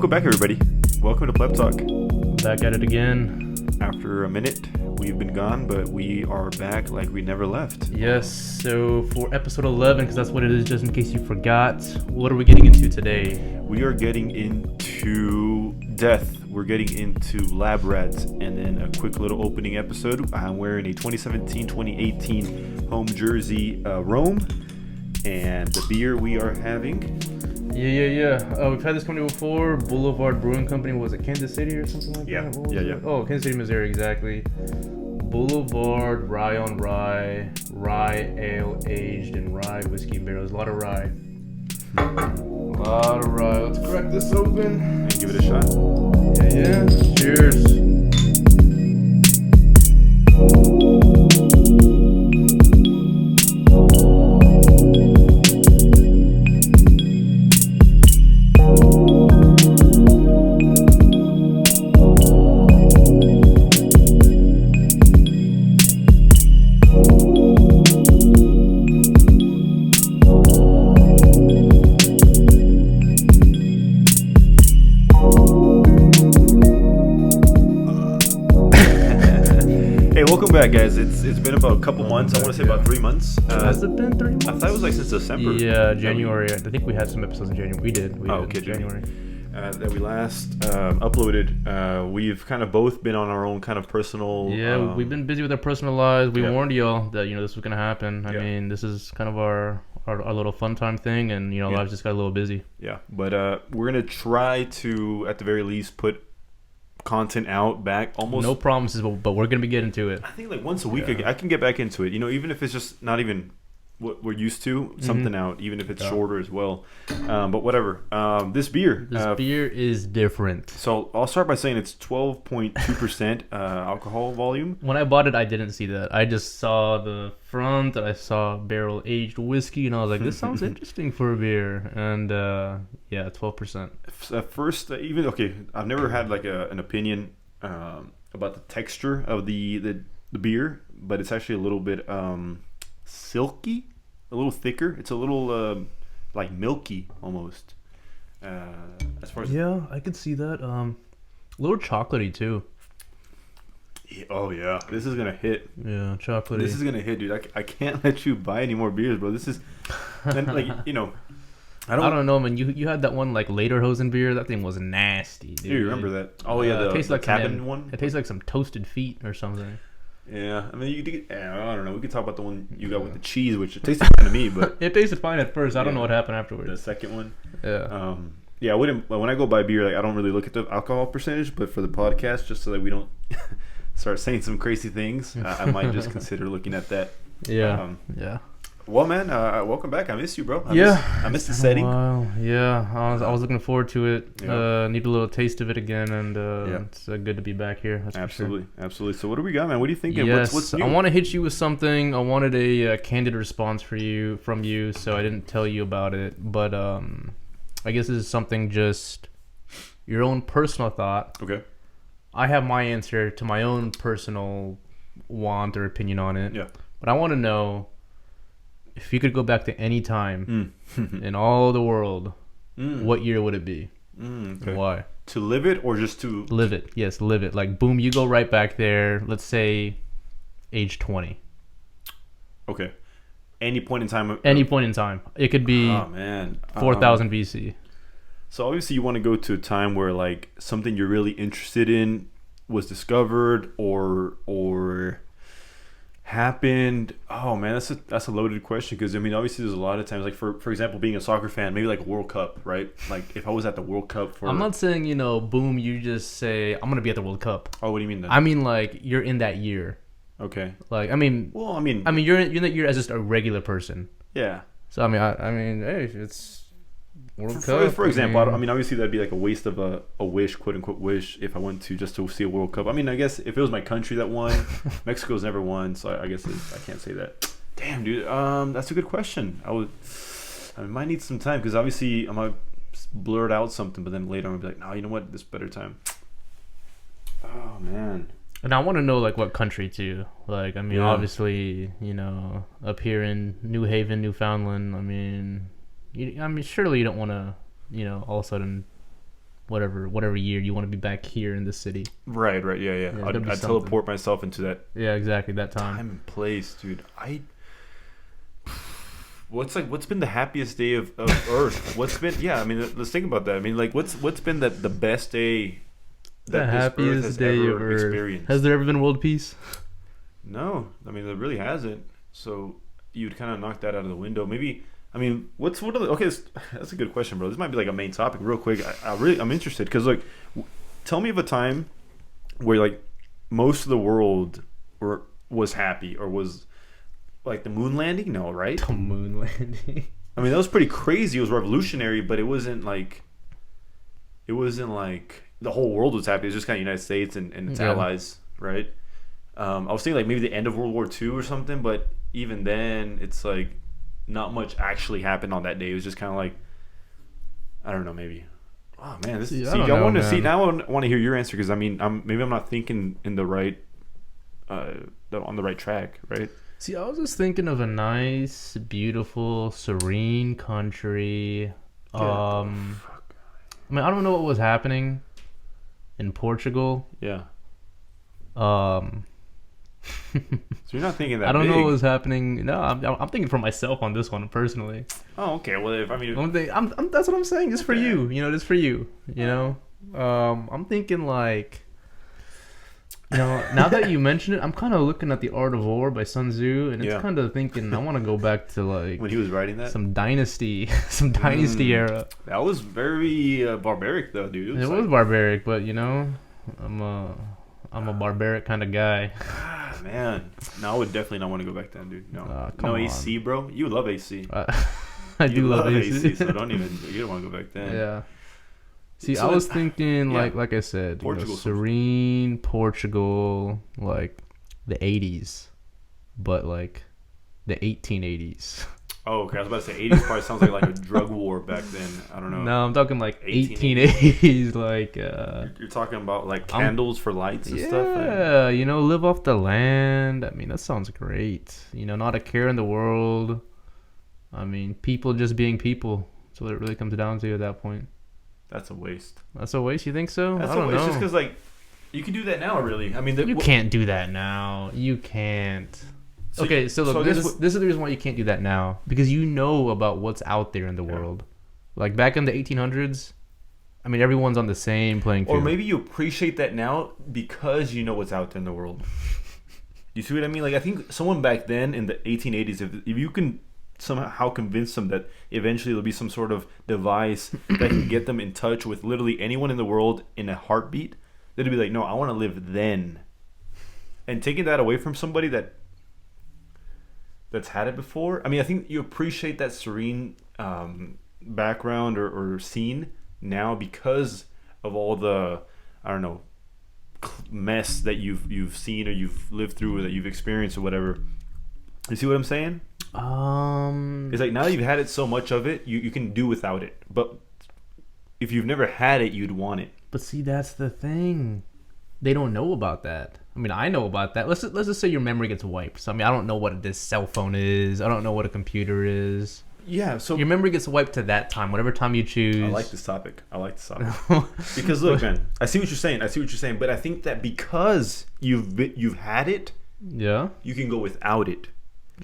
welcome back, everybody. Welcome to Pleb Talk. Back at it again. After a minute, we've been gone, but we are back like we never left. Yes, so for episode 11, because that's what it is, just in case you forgot, what are we getting into today? We are getting into death. We're getting into lab rats, and then a quick little opening episode. I'm wearing a 2017-2018 home jersey Rome, and the beer we are having. Yeah. We've had this company before, Boulevard Brewing Company. Was it Kansas City or something like that? Yeah. Oh, Kansas City, Missouri, exactly. Boulevard Rye on Rye, Rye Ale aged in rye whiskey barrels. A lot of rye. Let's crack this open And give it a shot. Yeah. Cheers. Back, guys. It's been about a couple months. I want to say about 3 months. Has it been 3 months? I thought it was like since December. Yeah, January. I think we had some episodes in January. We did. Okay, January. That we last uploaded. We've kind of both been on our own kind of personal. Yeah, we've been busy with our personal lives. We warned y'all that this was gonna happen. I mean, this is kind of our little fun time thing, and lives just got a little busy. Yeah, but we're gonna try to, at the very least, put content out back almost. No promises, but we're gonna be getting to it. I think like once a week I can get back into it. Even if it's just not even what we're used to, something out, even if it's shorter as well. But whatever. This beer is different. So I'll start by saying it's 12.2% alcohol volume. When I bought it, I didn't see that. I just saw the front. I saw barrel aged whiskey, and I was like, "This sounds interesting for a beer." And 12%. At first, I've never had like an opinion about the texture of the beer, but it's actually a little bit silky, a little thicker. It's a little like milky almost. As far as I could see that. A little chocolatey too. Oh yeah, this is gonna hit. Yeah, chocolatey. This is gonna hit, dude. I can't let you buy any more beers, bro. This is, and like I don't know, man. You had that one like Lederhosen beer. That thing was nasty, dude. You remember that? Oh yeah, the tastes like cabin one. It tastes like some toasted feet or something. Yeah, I mean, I don't know. We could talk about the one you got with the cheese, which it tasted fine to me, but it tasted fine at first. I don't know what happened afterwards. The second one, yeah. I wouldn't. When I go buy beer, like I don't really look at the alcohol percentage, but for the podcast, just so that we don't start saying some crazy things, I might just consider looking at that. Yeah. Well, man, welcome back. I miss you, bro. I miss the It's setting. Yeah, I was looking forward to it. Yeah. Need a little taste of it again, and it's good to be back here. That's Absolutely. So what do we got, man? What are you thinking? Yes, What's new? I want to hit you with something. I wanted a candid response from you, so I didn't tell you about it. But I guess this is something just your own personal thought. Okay. I have my answer to my own personal want or opinion on it. Yeah. But I want to know, if you could go back to any time in all the world, what year would it be? Okay. And why? To live it or just to live it? Yes, live it. Like, boom, you go right back there. Let's say age 20. Okay. Any point in time. Any point in time. It could be 4000 BC. So obviously you want to go to a time where like something you're really interested in was discovered or happened. Oh man, that's a loaded question, because I mean obviously there's a lot of times, like for example, being a soccer fan, maybe like a World Cup, right? Like if I was at the World Cup for, I'm not saying boom, you just say I'm gonna be at the World Cup. Oh, what do you mean then? I mean like you're in that year. Okay. Like I mean you're in that year as just a regular person. Yeah. So I mean hey, it's World Cup. For example, I mean obviously that'd be like a waste of a wish, quote unquote wish, if I went to just to see a World Cup. I mean, I guess if it was my country that won, Mexico's never won, so I guess I can't say that. Damn, dude, that's a good question. I might need some time, because obviously I might blurt out something, but then later I'm gonna be like, no, you know what, this better time. Oh man. And I want to know like what country too. Like I mean, obviously, up here in New Haven, Newfoundland. I mean, surely you don't want to, all of a sudden whatever year you want to be back here in the city. Right. Yeah. Yeah, I'd teleport myself into that Yeah, exactly, that time. time and place, dude. What's been the happiest day of Earth? What's been I mean, let's think about that. I mean, like what's been the best day The that this Earth happiest has day of ever Earth. experienced? Has there ever been world peace? No, I mean there really hasn't. So you'd kind of knock that out of the window. Maybe. I mean, what are the okay? That's a good question, bro. This might be like a main topic, real quick. I'm interested because like, tell me of a time where like most of the world was happy or was like the moon landing. No, right? The moon landing. I mean, that was pretty crazy. It was revolutionary, but it wasn't like the whole world was happy. It was just kind of United States and its allies, right? I was thinking like maybe the end of World War II or something, but even then, it's like not much actually happened on that day. It was just kind of like, I don't know, maybe. Oh man, I want to see now. I want to hear your answer because I mean, maybe I'm not thinking in the right, on the right track, right? See, I was just thinking of a nice, beautiful, serene country. I mean, I don't know what was happening in Portugal. Yeah. So you're not thinking that. I don't big. know what was happening. No, I'm thinking for myself on this one personally. Oh, okay. Well, if I mean, that's what I'm saying. Just for you, just for you. I'm thinking like, now that you mention it, I'm kind of looking at The Art of War by Sun Tzu, and it's kind of thinking I want to go back to like when he was writing that, some dynasty era. That was very barbaric, though, dude. It was barbaric, but I'm a barbaric kind of guy. Man, no, I would definitely not want to go back then, dude. No, no AC, bro. You love AC. I do love AC. So you don't want to go back then. Yeah. See, I was thinking like I said, Portugal, serene Portugal, like the 80s, but like the 1880s. Oh, okay. I was about to say 80s probably sounds like a drug war back then. I don't know. No, I'm talking like 1880s, like you're talking about like candles for lights and stuff. Yeah, live off the land. I mean, that sounds great. Not a care in the world. I mean, people just being people. That's what it really comes down to at that point. That's a waste. That's a waste? You think so? That's I don't a waste know. just because like you can do that now, really. I mean, you can't do that now. You can't. So look, this is the reason why you can't do that now, because you know about what's out there in the world. Like back in the 1800s, I mean, everyone's on the same playing field. Or maybe you appreciate that now because you know what's out there in the world. You see what I mean? Like I think someone back then in the 1880s, if you can somehow convince them that eventually there'll be some sort of device that can get them in touch with literally anyone in the world in a heartbeat, they'd be like, no, I want to live then. And taking that away from somebody that's had it before. I mean, I think you appreciate that serene background or scene now because of all the, I don't know, mess that you've seen or you've lived through or that you've experienced or whatever. You see what I'm saying? It's like now that you've had it so much of it, you can do without it. But if you've never had it, you'd want it. But see, that's the thing. They don't know about that. I mean, I know about that. Let's just say your memory gets wiped. So I mean, I don't know what this cell phone is. I don't know what a computer is. Yeah, so your memory gets wiped to that time, whatever time you choose. I like this topic. Because look, man, I see what you're saying. But I think that because you've had it, you can go without it.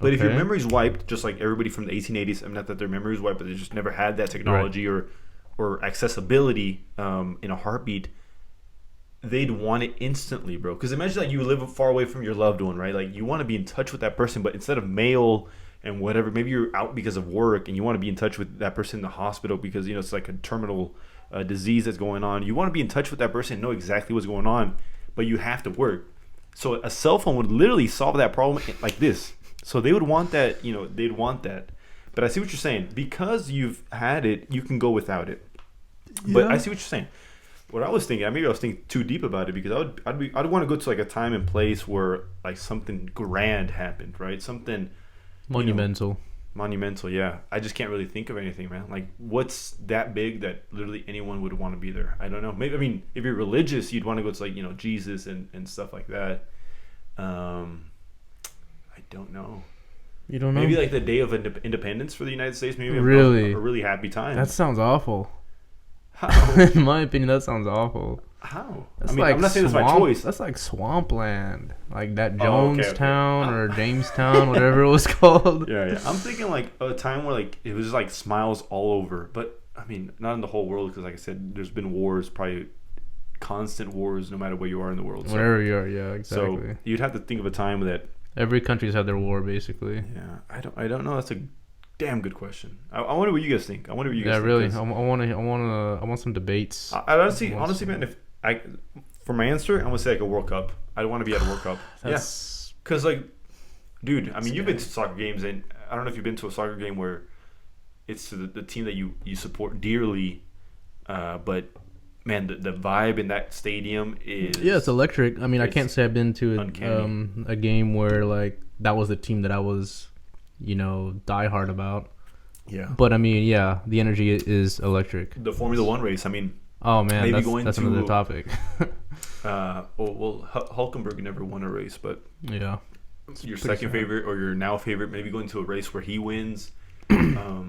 But if your memory's wiped, just like everybody from the 1880s, I mean, not that their memory's wiped, but they just never had that technology or accessibility in a heartbeat, they'd want it instantly, bro. Because imagine like you live far away from your loved one, right? Like you want to be in touch with that person, but instead of mail and whatever, maybe you're out because of work and you want to be in touch with that person in the hospital because it's like a terminal disease that's going on. You want to be in touch with that person and know exactly what's going on, but you have to work. So a cell phone would literally solve that problem like this. So they would want that, they'd want that. But I see what you're saying. Because you've had it, you can go without it. Yeah. But I see what you're saying. What I was thinking, maybe I was thinking too deep about it because I'd want to go to like a time and place where like something grand happened, right? Something monumental. Monumental, yeah. I just can't really think of anything, man. Like what's that big that literally anyone would want to be there? I don't know. Maybe, I mean, if you're religious, you'd want to go to like, Jesus and stuff like that. I don't know. You don't know? Maybe like the day of independence for the United States. Maybe really? a really happy time. That sounds awful. How? In my opinion, that sounds awful. How? That's I'm not saying it's my choice. That's like swampland, like that Okay. Jonestown or Jamestown, whatever it was called. Yeah. I'm thinking like a time where like it was just like smiles all over, but I mean not in the whole world because like I said, there's been wars, probably constant wars, no matter where you are in the world. So, wherever you are, yeah, exactly. So you'd have to think of a time that every country's had their war, basically. Yeah, I don't know. That's a damn good question. I wonder what you guys think. I wonder what you guys think. Yeah, really. I want some debates. I honestly, man, if I for my answer, I'm gonna say like a World Cup. I don't want to be at a World Cup. That's, because like, dude, I mean, you've been to soccer games, and I don't know if you've been to a soccer game where it's the team that you support dearly, but man, the vibe in that stadium is it's electric. I mean, I can't say I've been to a game where like that was the team that I was, diehard about. Yeah. But I mean, yeah, the energy is electric. The Formula One race. I mean. Oh man, that's another topic. Hulkenberg never won a race, but yeah, your second favorite or your now favorite, maybe going to a race where he wins.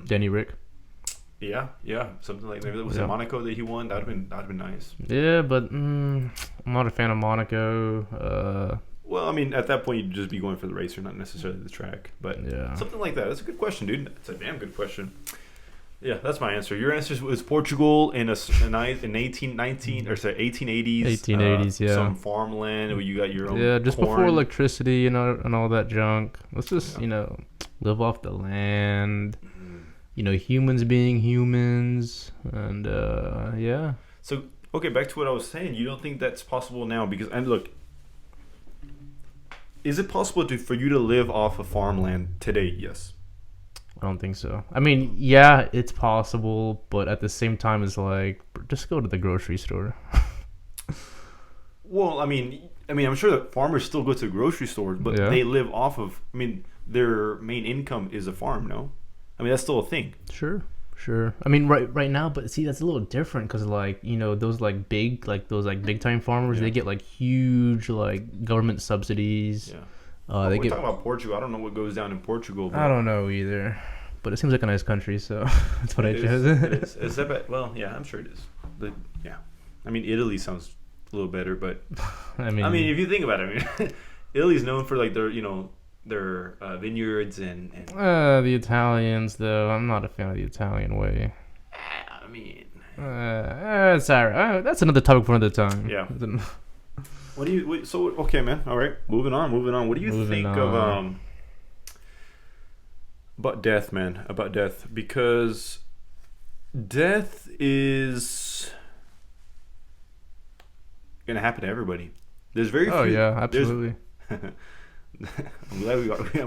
Danny Rick. Yeah, something like maybe it was in Monaco that he won. That'd have been nice. Yeah, but I'm not a fan of Monaco. Well, I mean, at that point, you'd just be going for the race, or not necessarily the track. But something like that. That's a good question, dude. It's a damn good question. Yeah, that's my answer. Your answer was Portugal in 1880s. 1880s, yeah. Some farmland where you got your own. Yeah, just corn. before electricity, and all that junk. Let's just, live off the land. Humans being humans, and yeah. So okay, back to what I was saying. You don't think that's possible now? And look, is it possible for you to live off of farmland today? Yes. I don't think so. I mean, yeah, it's possible, but at the same time, it's like just go to the grocery store. Well, I mean, I'm sure that farmers still go to grocery stores, but they live off of. I mean, their main income is a farm. No, I mean that's still a thing. Sure. I mean, right now, but see, that's a little different because those big time farmers, they get like huge like government subsidies. Yeah. We're talking about Portugal. I don't know what goes down in Portugal. But I don't know either, but it seems like a nice country, so that's what I chose. It is. Well, yeah, I'm sure it is. But yeah, I mean, Italy sounds a little better, but I mean, if you think about it, I mean, Italy's known for like their vineyards and the Italians, though. I'm not a fan of the Italian way. I mean, it's alright. That's another topic for another time. Yeah. Okay, man. All right, moving on. What do you think of about death, man? About death, because death is gonna happen to everybody. There's very few. Oh yeah, absolutely. I'm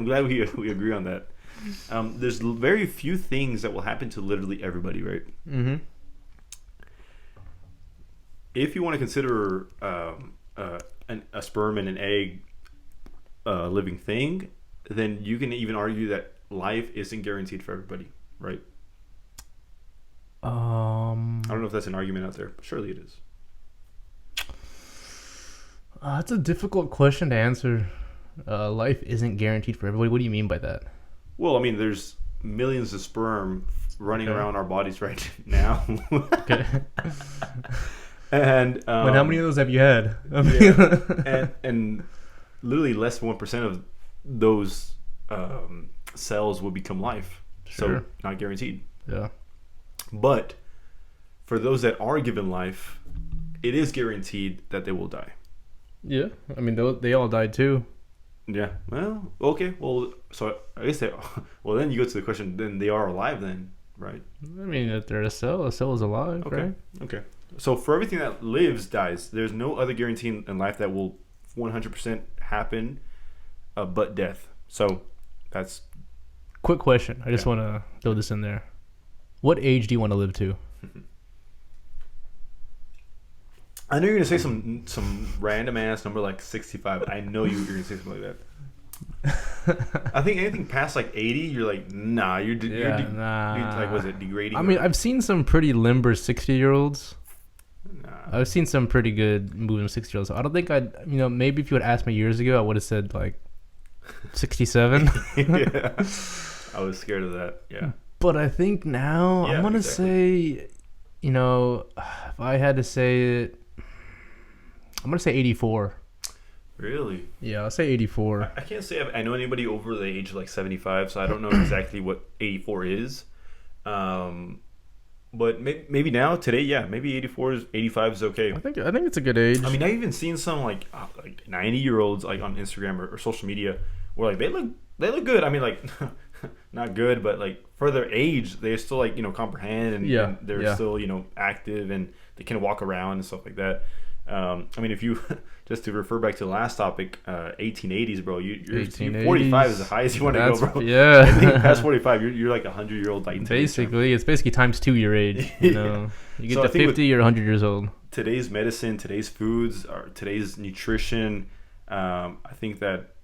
glad we agree on that. There's very few things that will happen to literally everybody, right? Mm-hmm. If you want to consider a sperm and an egg a living thing, then you can even argue that life isn't guaranteed for everybody, right? I don't know if that's an argument out there, but surely it is. That's a difficult question to answer. Life isn't guaranteed for everybody. What do you mean by that? Well, I mean, there's millions of sperm running around our bodies right now. Okay. And how many of those have you had? and literally less than 1% of those cells will become life. Sure. So not guaranteed. Yeah. But for those that are given life, it is guaranteed that they will die. Yeah. I mean, they all died too. Yeah. Well, okay. Well, so I guess then you go to the question, then they are alive then, right? I mean, if they're a cell is alive, okay. Right? Okay. So for everything that lives dies. There's no other guarantee in life that will 100% happen but death. So that's... Quick question. I just want to throw this in there. What age do you want to live to? I know you're going to say some random ass number like 65. I know you're going to say something like that. I think anything past like 80, you're like, nah, you're like, was it degrading? I mean, I've seen some pretty limber 60-year-olds. I've seen some pretty good moving 60-year-olds. So I don't think maybe if you had asked me years ago, I would have said like 67. Yeah. I was scared of that. Yeah. But I think now I'm going to say, If I had to say it, I'm gonna say 84. Really? Yeah, I'll say 84. I can't say I know anybody over the age of like 75, so I don't know exactly what 84 is. But maybe now today, yeah, maybe 85 is okay. I think it's a good age. I mean, I've even seen some like 90-year-olds like on Instagram or social media where like they look good. I mean, like not good, but like for their age, they still like comprehend and they're still active and they can walk around and stuff like that. I mean, if you just to refer back to the last topic, 1880s, bro. You're 45 is the highest you want to go, bro. Yeah, I think past 45, you're like 100-year-old. Like it's basically times 2 your age. You get to 50, you're 100 years old. Today's medicine, today's foods, or today's nutrition, I think that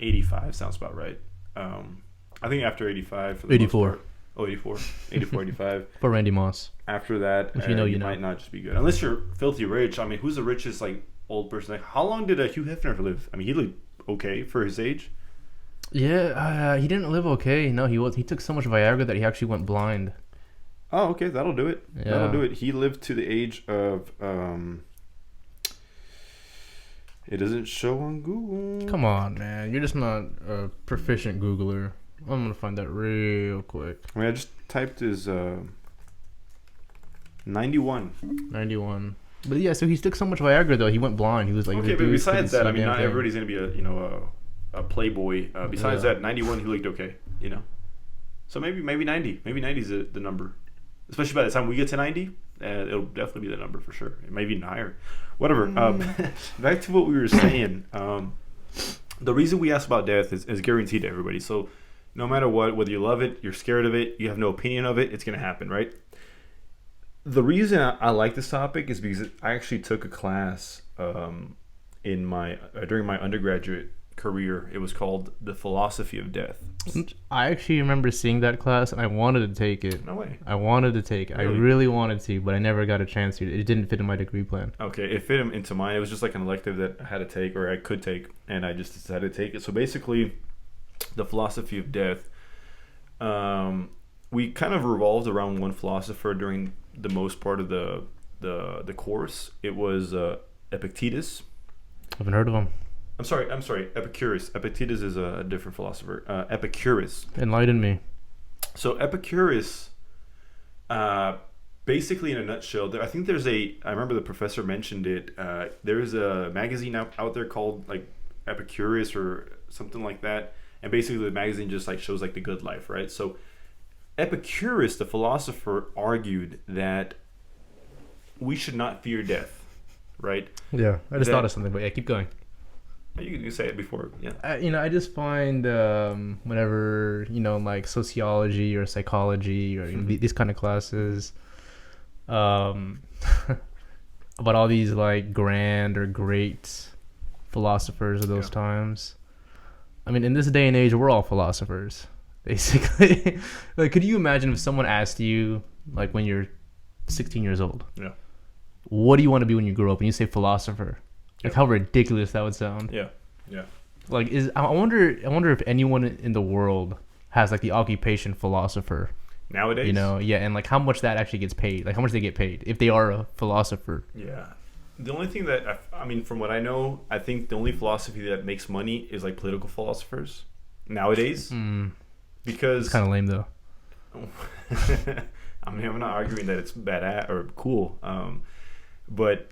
85 sounds about right. I think after 85, for the 84. Most part, 84, 85. For Randy Moss. After that, you might not just be good. Unless you're filthy rich. I mean, who's the richest like old person? Like, how long did Hugh Hefner live? I mean, he looked okay for his age. Yeah, he didn't live okay. No, he took so much Viagra that he actually went blind. Oh, okay, that'll do it. Yeah. That'll do it. He lived to the age of it doesn't show on Google. Come on, man. You're just not a proficient Googler. I'm gonna find that real quick. I mean, I just typed his 91. 91. But yeah, so he took so much Viagra though. He went blind. He was like, okay, but besides that, I mean, not everybody's gonna be a playboy. Besides that, 91, he looked okay. So maybe 90. Maybe 90 is the number. Especially by the time we get to 90, it'll definitely be the number for sure. It may be even higher. Whatever. Back to what we were saying. The reason we ask about death is guaranteed to everybody. So no matter what, whether you love it, you're scared of it, you have no opinion of it, it's going to happen, right? The reason I like this topic is because I actually took a class during my undergraduate career. It was called The Philosophy of Death. I actually remember seeing that class and I wanted to take it. No way. I wanted to take it. Really? I really wanted to, but I never got a chance to. It didn't fit in my degree plan. Okay, it fit into mine. It was just like an elective that I had to take or I could take, and I just decided to take it. So basically, The Philosophy of Death, we kind of revolved around one philosopher during the most part of the course. It was Epictetus. I haven't heard of him. I'm sorry, Epicurus. Epictetus is a different philosopher. Epicurus. Enlighten me. So Epicurus, basically in a nutshell, I think I remember the professor mentioned it, there's a magazine out there called like Epicurus or something like that. And basically the magazine just like shows like the good life, right? So Epicurus, the philosopher, argued that we should not fear death, right? Yeah, I just thought of something, but yeah, keep going. You can say it before, yeah. I just find whenever like sociology or psychology or these kind of classes, about all these like grand or great philosophers of those times. I mean, in this day and age, we're all philosophers, basically. Like, could you imagine if someone asked you, like, when you're 16 years old, what do you want to be when you grow up? And you say philosopher. Like how ridiculous that would sound. Yeah. Like I wonder if anyone in the world has like the occupation philosopher nowadays. And like how much that actually gets paid. Like how much they get paid if they are a philosopher. Yeah. The only thing that I mean, from what I know, I think the only philosophy that makes money is like political philosophers nowadays. Because it's kind of lame though. I mean, I'm not arguing that it's bad or cool, but.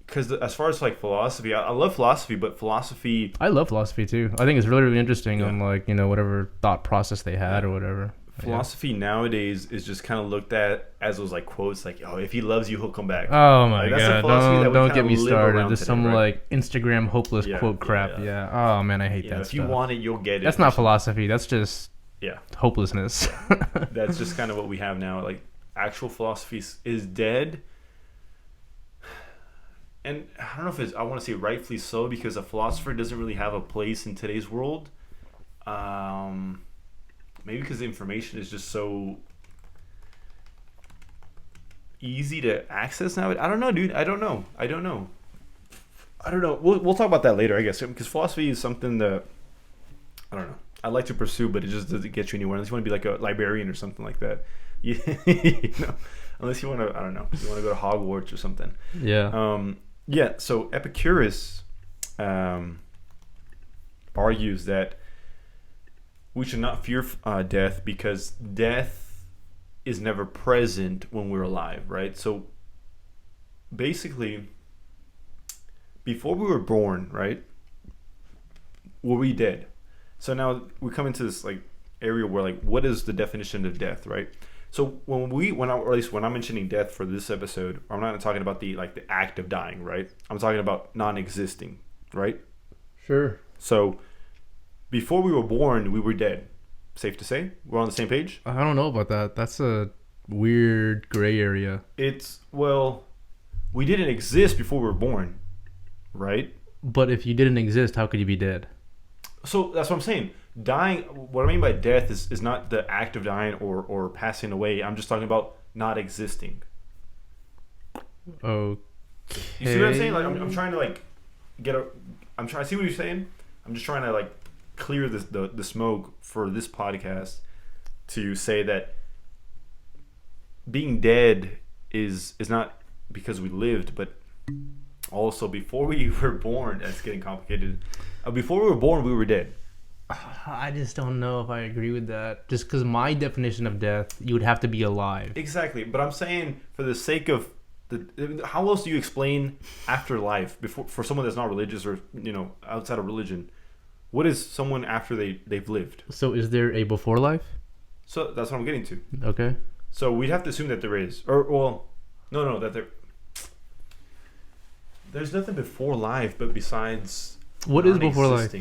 Because as far as like philosophy, I love philosophy, but philosophy... I love philosophy too. I think it's really, really interesting on like, whatever thought process they had or whatever. Philosophy nowadays is just kind of looked at as those like quotes like, oh, if he loves you, he'll come back. Oh my God. Don't get me started. There's some like Instagram hopeless quote crap. Yeah. Oh man, I hate that stuff. If you want it, you'll get it. That's not philosophy. That's just hopelessness. That's just kind of what we have now. Like actual philosophy is dead. And I don't know if I want to say rightfully so, because a philosopher doesn't really have a place in today's world. Maybe because the information is just so easy to access now. I don't know, dude. I don't know. We'll talk about that later, I guess, because philosophy is something that I don't know. I'd like to pursue, but it just doesn't get you anywhere unless you want to be like a librarian or something like that. Unless you want to, I don't know, you want to go to Hogwarts or something. Yeah. Yeah. So Epicurus argues that we should not fear death because death is never present when we're alive, right? So basically, before we were born, right, were we dead? So now we come into this like area where like, what is the definition of death, right? So or at least when I'm mentioning death for this episode, I'm not talking about the act of dying, right? I'm talking about non-existing, right? Sure. So before we were born, we were dead. Safe to say? We're on the same page? I don't know about that. That's a weird gray area. We didn't exist before we were born, right? But if you didn't exist, how could you be dead? So that's what I'm saying. Dying, what I mean by death is not the act of dying or passing away. I'm just talking about not existing. Okay. You see what I'm saying? Like I'm trying to like I see what you're saying. I'm just trying to like clear the smoke for this podcast to say that being dead is not because we lived, but also before we were born. That's getting complicated. Before we were born, we were dead. I just don't know if I agree with that. Just because my definition of death, you would have to be alive. Exactly, but I'm saying for the sake of how else do you explain afterlife for someone that's not religious or outside of religion? What is someone after they've lived? So is there a before life? So that's what I'm getting to. Okay. So we'd have to assume that there is, that there's nothing before life, but besides what is before life?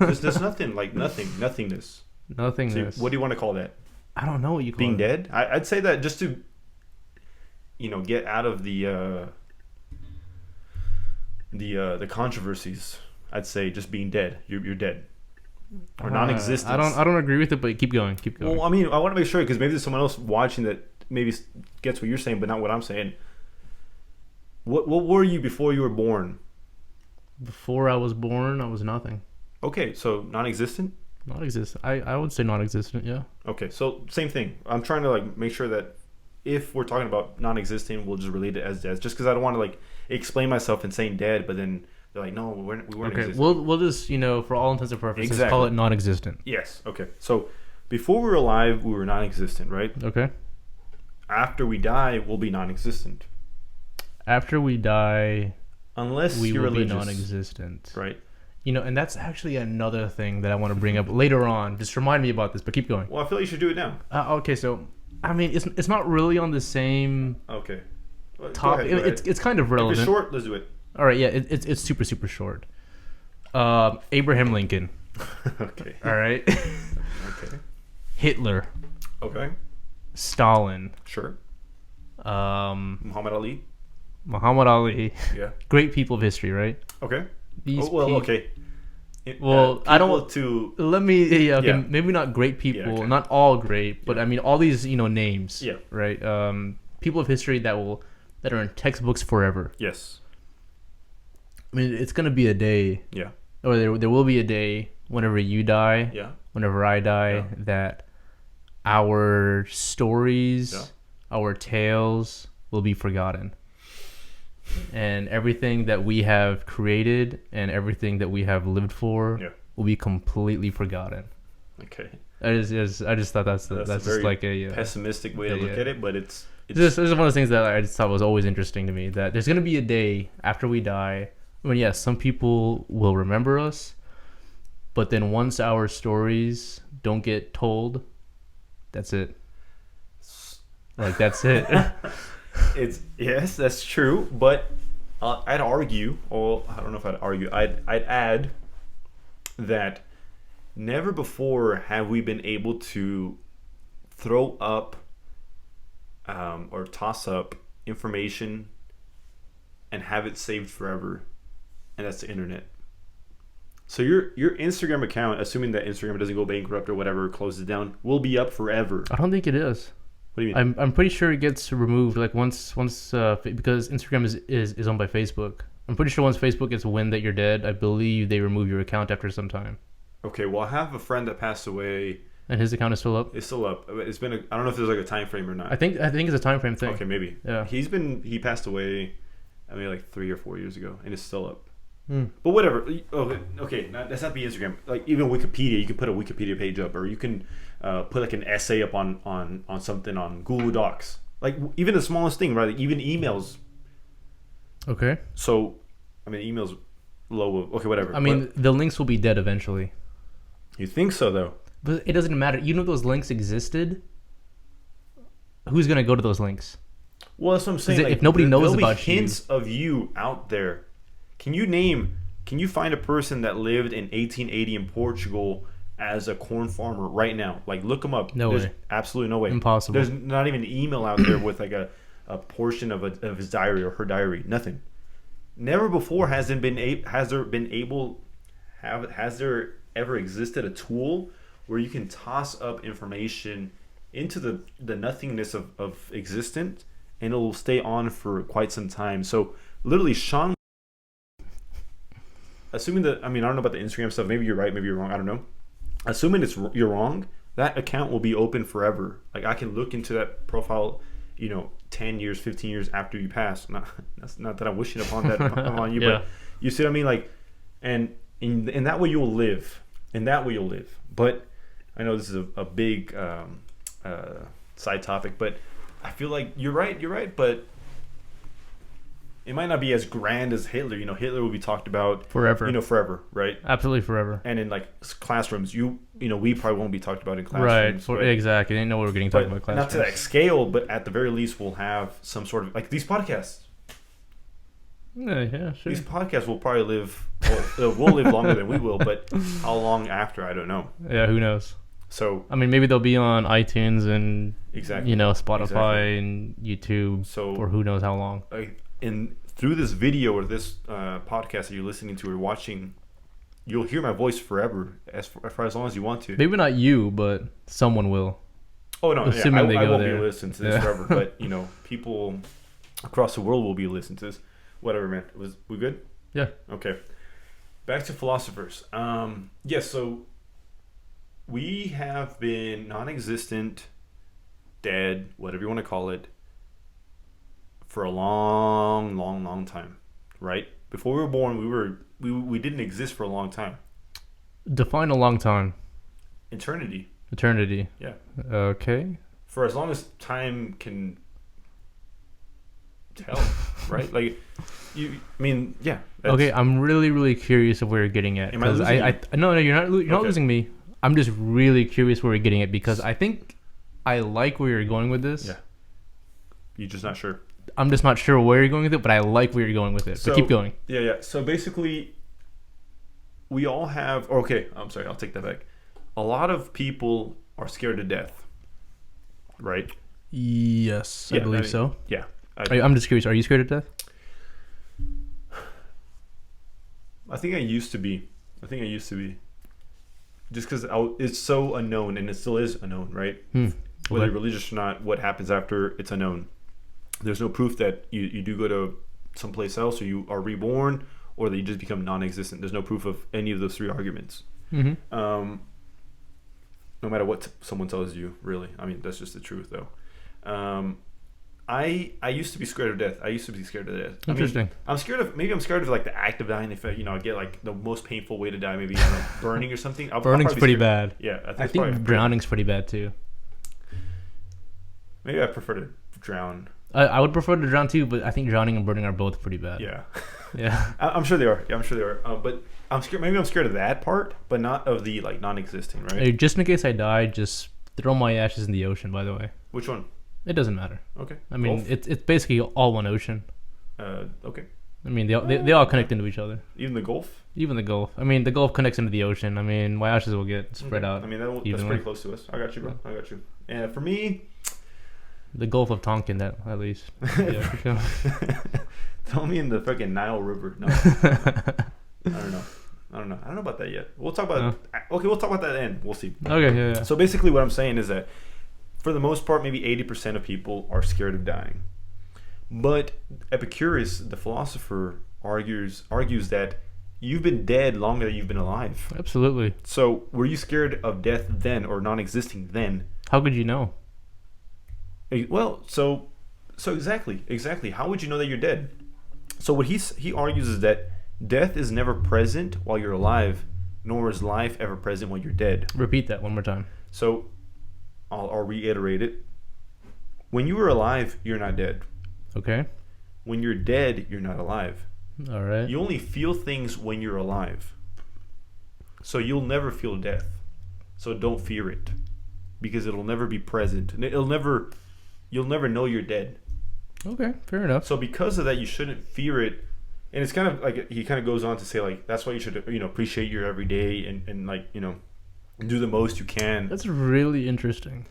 There's nothing like nothingness. Nothingness. So what do you want to call that? I don't know what you call being it. Dead. I'd say that just to get out of the controversies. I'd say just being dead. You're dead. Or non-existence. I don't agree with it, but keep going. Well, I mean, I want to make sure because maybe there's someone else watching that maybe gets what you're saying, but not what I'm saying. What were you before you were born? Before I was born, I was nothing. Okay, so non-existent? Non-existent. I would say non-existent, yeah. Okay, so same thing. I'm trying to make sure that if we're talking about non-existent, we'll just relate it as death. Just because I don't want to explain myself and saying dead, but then they're like, no, we weren't okay, existing. we'll just, for all intents and purposes, call it non-existent. Yes, okay. So before we were alive, we were non-existent, right? Okay. After we die, we'll be non-existent. After we die, unless we you're will religious, be non-existent. Right. And that's actually another thing that I want to bring up later on. Just remind me about this, but keep going. Well, I feel like you should do it now. Okay, so, I mean, it's not really on the same okay. Well, topic. Go ahead. It's kind of relevant. If it's short, let's do it. All right, yeah, it's super, super short. Abraham Lincoln. Okay. All right. Okay. Hitler. Okay. Stalin. Sure. Muhammad Ali. Yeah. Great people of history, right? Okay. These okay. I don't. Let me. Yeah. Okay. Yeah. Maybe not great people. Yeah, okay. Not all great, but I mean all these names. Yeah. Right. People of history that are in textbooks forever. Yes. I mean, it's gonna be a day. Yeah. Or there will be a day whenever you die. Yeah. Whenever I die, that our stories, our tales will be forgotten. And everything that we have created and everything that we have lived for will be completely forgotten. Okay. I just thought that's just like a pessimistic way to look at it, but it's just one of those things that I just thought was always interesting to me, that there's going to be a day after we die when, yes, some people will remember us, but then once our stories don't get told, that's it. That's it. Yes, that's true, but I'd argue, or I don't know if I'd argue, I'd add that never before have we been able to throw up or toss up information and have it saved forever, and that's the internet. So your Instagram account, assuming that Instagram doesn't go bankrupt or whatever, closes down, will be up forever. I don't think it is. What do you mean? I'm pretty sure it gets removed once because Instagram is owned by Facebook. I'm pretty sure once Facebook gets wind that you're dead, I believe they remove your account after some time. Okay, well, I have a friend that passed away And his account is still up? It's still up. It's been I don't know if there's like a time frame or not. I think it's a time frame thing. Okay, maybe. Yeah. He passed away, I mean, like 3 or 4 years ago, and it's still up. Hmm. But whatever. Okay. That's not the Instagram. Like even Wikipedia, you can put a Wikipedia page up, or you can put like an essay up on something on Google Docs. Like even the smallest thing, right? Like, even emails. Okay. So, I mean, emails low. Okay, whatever. I mean, the links will be dead eventually. You think so, though? But it doesn't matter. You know those links existed. Who's gonna go to those links? Well, that's what I'm saying. Like, if nobody knows about hints of you out there. Can you find a person that lived in 1880 in Portugal as a corn farmer right now? Like, look them up. No There's way. Absolutely no way. Impossible. There's not even an email out there with like a portion of his diary or her diary. Nothing. Never before has there ever existed a tool where you can toss up information into the nothingness of existence, and it will stay on for quite some time. So literally, Sean, assuming that, I mean, I don't know about the Instagram stuff. Maybe you're right. Maybe you're wrong. I don't know. Assuming you're wrong, that account will be open forever. Like, I can look into that profile, 10 years, 15 years after you pass. That's not that I'm wishing upon that on you, yeah. But you see what I mean? Like, and in that way you'll live. In that way you'll live. But I know this is a big side topic, but I feel like you're right, but it might not be as grand as Hitler. Hitler will be talked about forever. Forever, right? Absolutely forever. And in like classrooms, we probably won't be talked about in classrooms. Right. Exactly. I didn't know we were getting talked about classrooms. Not to that scale, but at the very least, we'll have some sort of like these podcasts. Yeah, sure. These podcasts will probably live. We'll live longer than we will, but how long after, I don't know. Yeah, who knows? So I mean, maybe they'll be on iTunes and exactly, Spotify and YouTube. So for who knows how long. Through this video or this podcast that you're listening to or watching, you'll hear my voice forever for as long as you want to. Maybe not you, but someone will. Oh no, assuming they I go won't there. be listening to this forever, but people across the world will be listening to this. Whatever, man. We good? Yeah. Okay. Back to philosophers. Yes. So we have been non-existent, dead, whatever you want to call it, for a long, long, long time, right? Before we were born, we didn't exist for a long time. Define a long time. Eternity. Yeah. Okay. For as long as time can tell, right? Like, yeah. Okay, I'm really, really curious of where you're getting at. Am I losing you? No, you're not. You're not losing me. I'm just really curious where you're getting at because I think I like where you're going with this. Yeah. You're just not sure. I'm just not sure where you're going with it, but I like where you're going with it. So keep going. Yeah. So basically, we all have. Okay, I'm sorry. I'll take that back. A lot of people are scared to death, right? Yes, I believe so. Yeah. I'm just curious. Are you scared of death? I think I used to be. Just because it's so unknown, and it still is unknown, right? Whether you're religious or not, what happens after it's unknown. There's no proof that you do go to someplace else, or you are reborn, or that you just become non-existent. There's no proof of any of those three arguments. Mm-hmm. No matter what someone tells you, really. I mean, that's just the truth, though. I used to be scared of death. Interesting. I'm scared of like the act of dying. If I get like the most painful way to die, maybe burning or something. Burning's pretty bad. Yeah, I think drowning's pretty bad too. Maybe I prefer to drown. I would prefer to drown too, but I think drowning and burning are both pretty bad. Yeah. Yeah. I'm sure they are. Yeah, I'm sure they are. But I'm scared. Maybe I'm scared of that part, but not of the like non-existing, right? Hey, just in case I die, just throw my ashes in the ocean. By the way. Which one? It doesn't matter. Okay. I mean, Gulf? it's basically all one ocean. Okay. I mean, they all connect into each other. Even the Gulf? Even the Gulf. I mean, the Gulf connects into the ocean. I mean, my ashes will get spread out. I mean, that's pretty close to us. I got you, bro. I got you. And for me, the Gulf of Tonkin, at least. Yeah, for sure. Throw me in the freaking Nile River. No. I don't know. I don't know about that yet. We'll talk about. Okay, we'll talk about that then. We'll see. Okay. Yeah. So basically, what I'm saying is that, for the most part, maybe 80% of people are scared of dying. But Epicurus, the philosopher, argues that you've been dead longer than you've been alive. Absolutely. So were you scared of death then or non-existing then? How could you know? Well, so exactly. How would you know that you're dead? So what he argues is that death is never present while you're alive, nor is life ever present while you're dead. Repeat that one more time. So I'll reiterate it. When you are alive, you're not dead. Okay. When you're dead, you're not alive. All right. You only feel things when you're alive. So you'll never feel death. So don't fear it, because it'll never be present. And you'll never know you're dead. Okay, fair enough. So because of that, you shouldn't fear it. And it's kind of like he kind of goes on to say like that's why you should appreciate your everyday and like do the most you can. That's really interesting.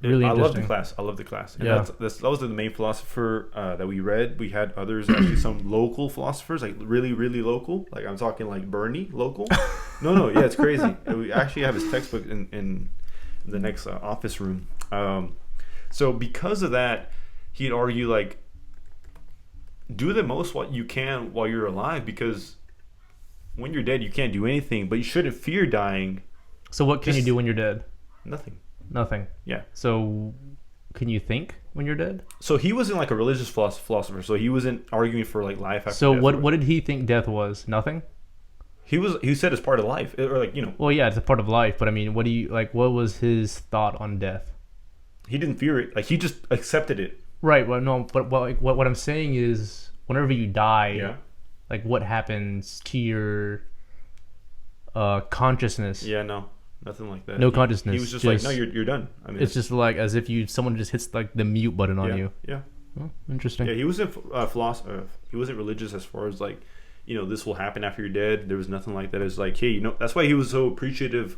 Really interesting. I love the class. And yeah. That was the main philosopher that we read. We had others, actually some local philosophers, like really, really local. Like I'm talking like Bernie local. No, yeah, it's crazy. We actually have his textbook in the next office room. So because of that, he'd argue like do the most what you can while you're alive, because when you're dead you can't do anything, but you shouldn't fear dying. So what can you do when you're dead? Nothing. Yeah. So can you think when you're dead? So he wasn't like a religious philosopher, so he wasn't arguing for like life after so death. So what did he think death was? Nothing? He said it's part of life, or like Well, yeah, it's a part of life, but I mean, what was his thought on death? He didn't fear it. Like he just accepted it. Right. Well, no, but what I'm saying is, whenever you die, like what happens to your consciousness? Yeah, no, nothing like that. No consciousness. He was just like, no, you're done. I mean, it's just like as if someone just hits like the mute button on you. Yeah. Oh, interesting. Yeah, he wasn't philosopher. He wasn't religious as far as like, this will happen after you're dead. There was nothing like that. It was like, hey, that's why he was so appreciative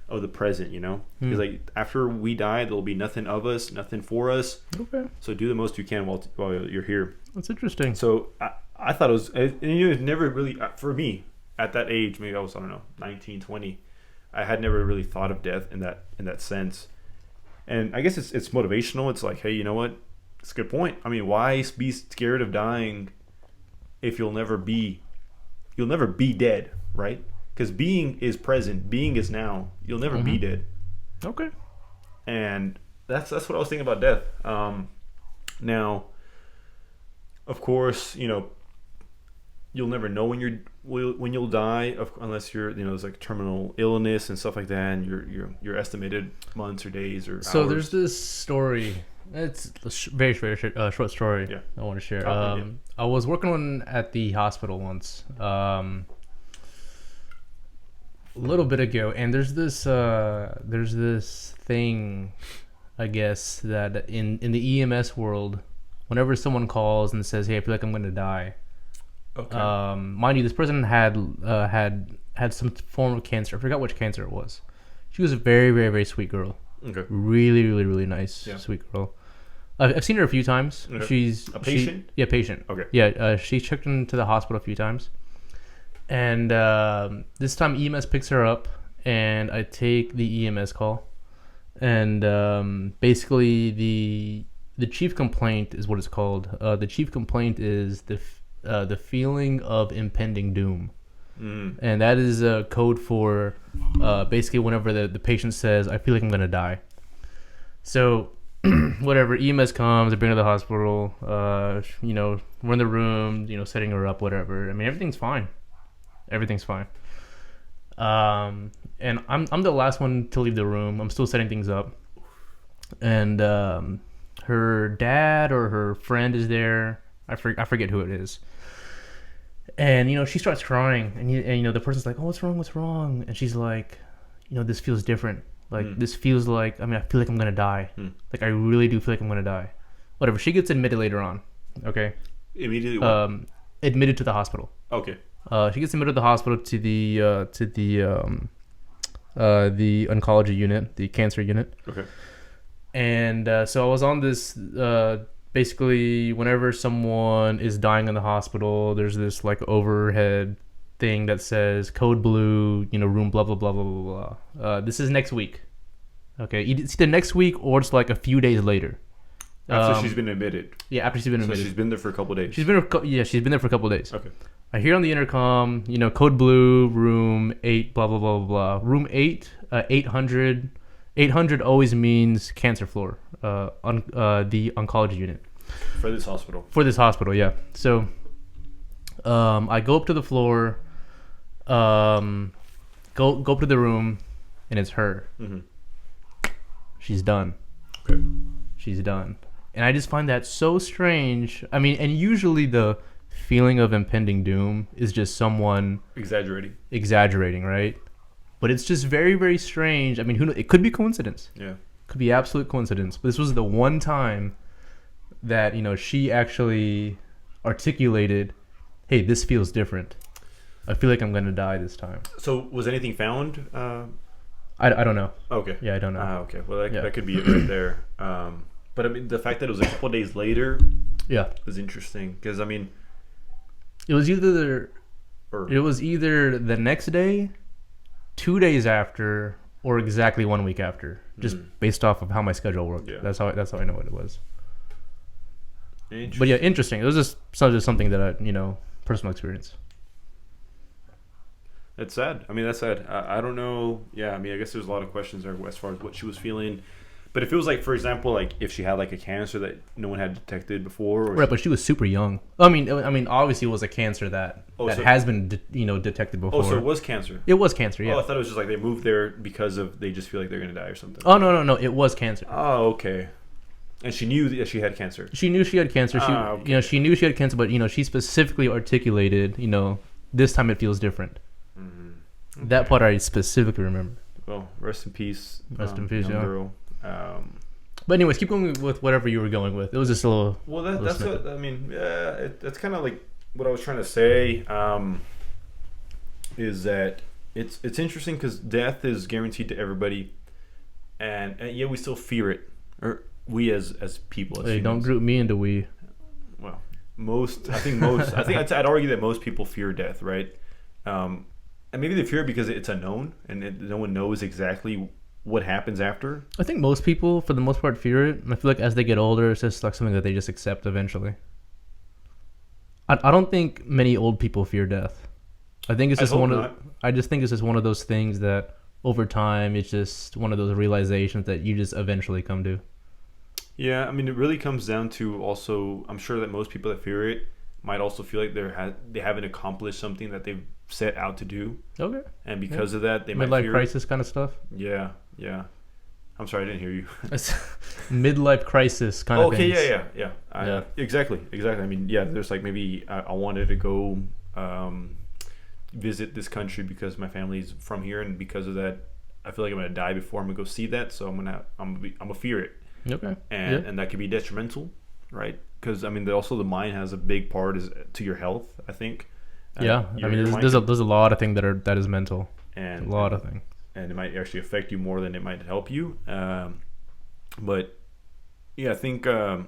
of the present. He's like, after we die, there'll be nothing of us, nothing for us. Okay. So do the most you can while you're here. That's interesting. So I thought it was, and it never really for me at that age. Maybe I was 19, 20. I had never really thought of death in that sense. And I guess it's motivational. It's like, hey, you know what? It's a good point. I mean, why be scared of dying if you'll never be dead, right? Because being is present, being is now. You'll never be dead. Okay. And that's what I was thinking about death. Now, of course, you'll never know when you'll die, unless you're there's like terminal illness and stuff like that, and your estimated months or days or hours. So there's this story. It's a very short story. Yeah. I want to share. I was working at the hospital once. A little bit ago, and there's this thing, I guess, that in the EMS world, whenever someone calls and says, "Hey, I feel like I'm going to die," okay. Mind you, this person had some form of cancer. I forgot which cancer it was. She was a very, very, very sweet girl. Okay. Really, really, really nice, sweet girl. I've seen her a few times. Okay. She's a patient. Patient. Okay. Yeah, she checked into the hospital a few times. And this time EMS picks her up, and I take the EMS call. And basically the chief complaint is what it's called. The chief complaint is the feeling of impending doom. And that is a code for basically whenever the patient says, "I feel like I'm going to die." So whatever, EMS comes, they bring her to the hospital, we're in the room, setting her up, whatever. I mean, everything's fine. And I'm the last one to leave the room. I'm still setting things up. And her dad or her friend is there. I forget who it is. And, she starts crying. And the person's like, "Oh, what's wrong? And she's like, this feels different. Like, this feels like, I feel like I'm going to die. Like, I really do feel like I'm going to die." Whatever. She gets admitted later on. Okay. Immediately what? Admitted to the hospital. Okay. She gets admitted to the hospital to the oncology unit, the cancer unit. Okay. And so I was on this. Basically, whenever someone is dying in the hospital, there's this like overhead thing that says code blue, room blah blah blah blah blah blah. This is next week. Okay, it's either next week or it's like a few days later. After she's been admitted. Yeah, after she's been admitted. So she's been there for a couple of days. She's been there for a couple of days. Okay. I hear on the intercom, code blue, room 8, blah, blah, blah, blah. Room 8, 800. 800 always means cancer floor, the oncology unit. For this hospital. For this hospital, yeah. So I go up to the floor, go up to the room, and it's her. Mm-hmm. She's done. Okay. She's done. And I just find that so strange. I mean, and usually the feeling of impending doom is just someone exaggerating, right? But it's just very, very strange. I mean, who knows? It could be coincidence. Yeah. Could be absolute coincidence. But this was the one time that, she actually articulated, hey, this feels different. I feel like I'm going to die this time. So was anything found? I don't know. Okay. Yeah, I don't know. Okay. Well, that could be it right there. But I mean, the fact that it was a couple days later was interesting. Because, I mean... It was either the next day, 2 days after, or exactly 1 week after. Just based off of how my schedule worked. Yeah. That's how I know what it was. But yeah, interesting. It was just something that I, personal experience. It's sad. I mean, that's sad. I don't know. Yeah, I mean, I guess there's a lot of questions there as far as what she was feeling. But if it was like, for example, like if she had like a cancer that no one had detected before, right? But she was super young. I mean, obviously, it was a cancer that has been, detected before. Oh, so it was cancer. It was cancer. Yeah. Oh, I thought it was just like they moved there because they just feel like they're gonna die or something. Oh no! It was cancer. Oh, okay. And she knew that she had cancer. She knew she had cancer. Okay. She knew she had cancer, but she specifically articulated, this time it feels different. Mm-hmm. Okay. That part I specifically remember. Well, rest in peace. Rest in peace, young girl. But anyways, keep going with whatever you were going with. It was just a little. Well, that's what I mean. Yeah, that's kind of like what I was trying to say. Is that it's interesting because death is guaranteed to everybody, and yet we still fear it, or we as people. Hey, don't group me into we. Well, I think I'd argue that most people fear death, right? And maybe they fear it because it's unknown and no one knows exactly what happens after. I think most people, for the most part, fear it. And I feel like as they get older, it's just like something that they just accept eventually. I don't think many old people fear death. I think it's just I just think it's just one of those things that over time, it's just one of those realizations that you just eventually come to. Yeah, I mean, it really comes down to also, I'm sure that most people that fear it might also feel like they haven't accomplished something that they've set out to do. Okay. And because of that, they might fear crisis kind of stuff. Yeah. I'm sorry, I didn't hear you. Midlife crisis kind of things. Okay, yeah. Exactly. I mean, yeah, there's like maybe I wanted to go visit this country because my family's from here, and because of that, I feel like I'm gonna die before I'm gonna go see that. So I'm gonna fear it. Okay. And that could be detrimental, right? Because I mean, the mind has a big part to your health, I think. Yeah, I mean, there's a lot of things that is mental, and a lot of things, and it might actually affect you more than it might help you. But yeah, I think, and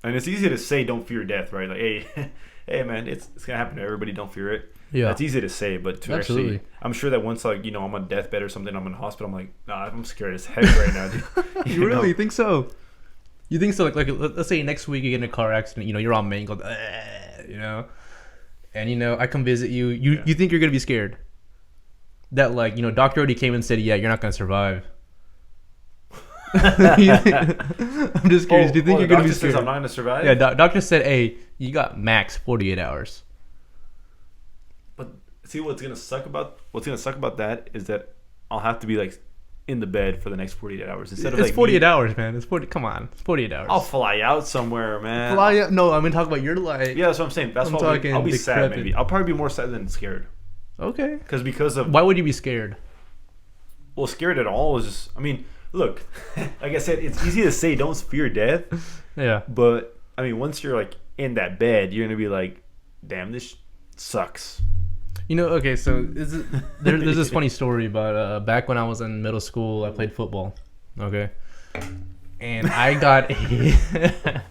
it's easy to say don't fear death, right? Like, hey man, it's gonna happen to everybody. Don't fear it. Yeah, that's easy to say, but to Absolutely. Actually, I'm sure that once I'm on deathbed or something, I'm in the hospital, I'm like, nah, I'm scared as heck right now, dude. You really think so? You think so? Like let's say next week you get in a car accident, you're all mangled, and I come visit you. You think you're gonna be scared? That doctor already came and said, yeah, you're not gonna survive. I'm just curious. Do you think you're gonna be scared? Says I'm not gonna survive? Yeah, doctor said, hey, you got max 48 hours. But see, what's gonna suck about that is that I'll have to be like in the bed for the next 48 hours instead of it's 48 hours, man. It's 40. Come on, it's 48 hours. I'll fly out somewhere, man. Fly out? No, I'm gonna talk about your life. Yeah, that's what I'm saying. That's what I'll be sad. Maybe I'll probably be more sad than scared. Okay. Because of why would you be scared? Well, scared at all is just. I mean, look, like I said, it's easy to say don't fear death. Yeah. But I mean, once you're like in that bed, you're gonna be like, damn, this sucks. Okay, so there's this funny story about back when I was in middle school, I played football. Okay, and I got a yeah.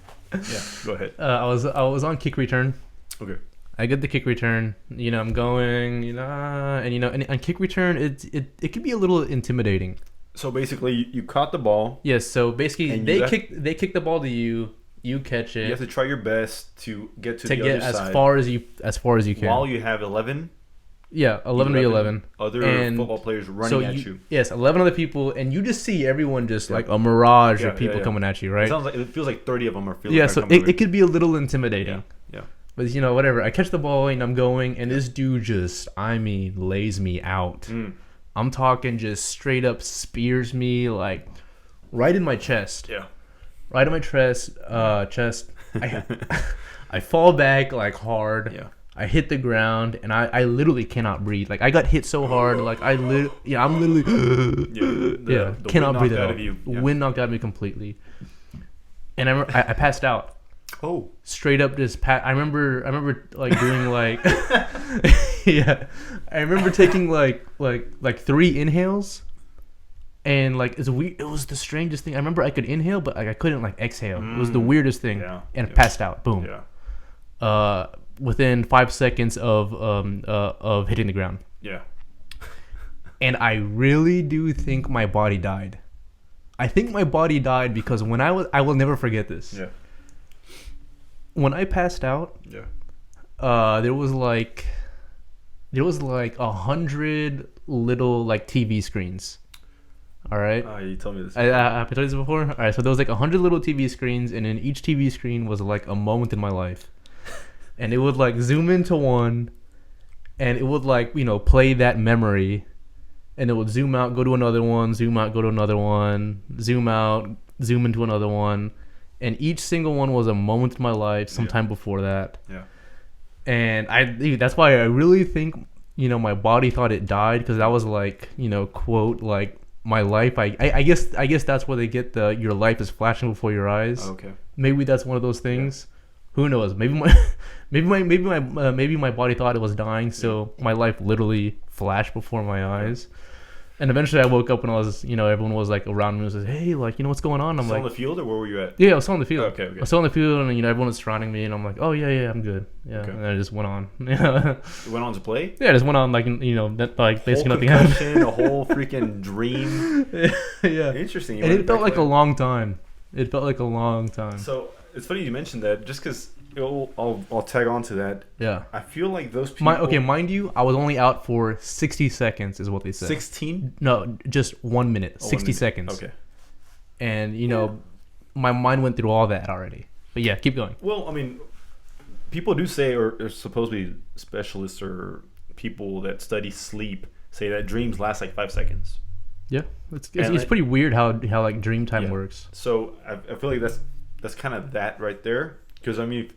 Go ahead. I was on kick return. Okay. I get the kick return. I'm going. And on kick return, it can be a little intimidating. So basically, you caught the ball. Yes. So basically, they kick the ball to you. You catch it. You have to try your best to get to the get other side as far as you can. While you have 11. Yeah, 11 other football players running at you. Yes, 11 other people, and you just see everyone just like a mirage of people coming at you, right? It feels like 30 of them are feeling. Yeah, so it could be a little intimidating. Yeah. But whatever. I catch the ball and I'm going, and this dude just, lays me out. I'm talking just straight up spears me like right in my chest. Yeah. Right in my chest. I fall back like hard. Yeah. I hit the ground and I literally cannot breathe. Like I got hit so hard, like I'm literally the cannot breathe at all. Wind knocked out of me completely. And I passed out. Oh, straight up just I remember like doing like yeah. I remember taking like 3 inhales. And like it was the strangest thing. I remember I could inhale, but like I couldn't like exhale. It was the weirdest thing. Yeah. And I passed out. Boom. Yeah. Within 5 seconds of hitting the ground. Yeah. And I really do think my body died. I think my body died because when I will never forget this. Yeah. When I passed out. Yeah. There was like 100 little like TV screens. All right. You told me this. I've told you this before. All right. So there was like 100 little TV screens, and in each TV screen was like a moment in my life. And it would like zoom into one, and it would like play that memory, and it would zoom out, go to another one, zoom out, go to another one, zoom out, zoom into another one, and each single one was a moment in my life sometime before that. Yeah. And that's why I really think my body thought it died, because that was like quote like my life. I guess that's where they get the your life is flashing before your eyes. Okay. Maybe that's one of those things. Yeah. Who knows? Maybe my body thought it was dying, so my life literally flashed before my eyes. And eventually I woke up and I was, everyone was like around me and was like, hey, like, what's going on? I'm like, on the field, or where were you at? Yeah, I was still on the field. Okay. I was still on the field, and everyone was surrounding me, and I'm like, oh yeah, I'm good. Yeah, okay. And then I just went on. You went on to play? Yeah, I just went on like basically nothing happened. A whole freaking dream. Yeah. Interesting. And it felt like a long time. So it's funny you mentioned that, just because I'll tag on to that. Yeah. I feel like those people... mind you, I was only out for 60 seconds is what they said. 16? No, just 1 minute. 60 seconds. Okay. And, my mind went through all that already. But yeah, keep going. Well, I mean, people do say, or supposedly specialists or people that study sleep say that dreams last like 5 seconds. Yeah. It's pretty weird how like dream time works. So I feel like that's kind of that right there. Because I mean,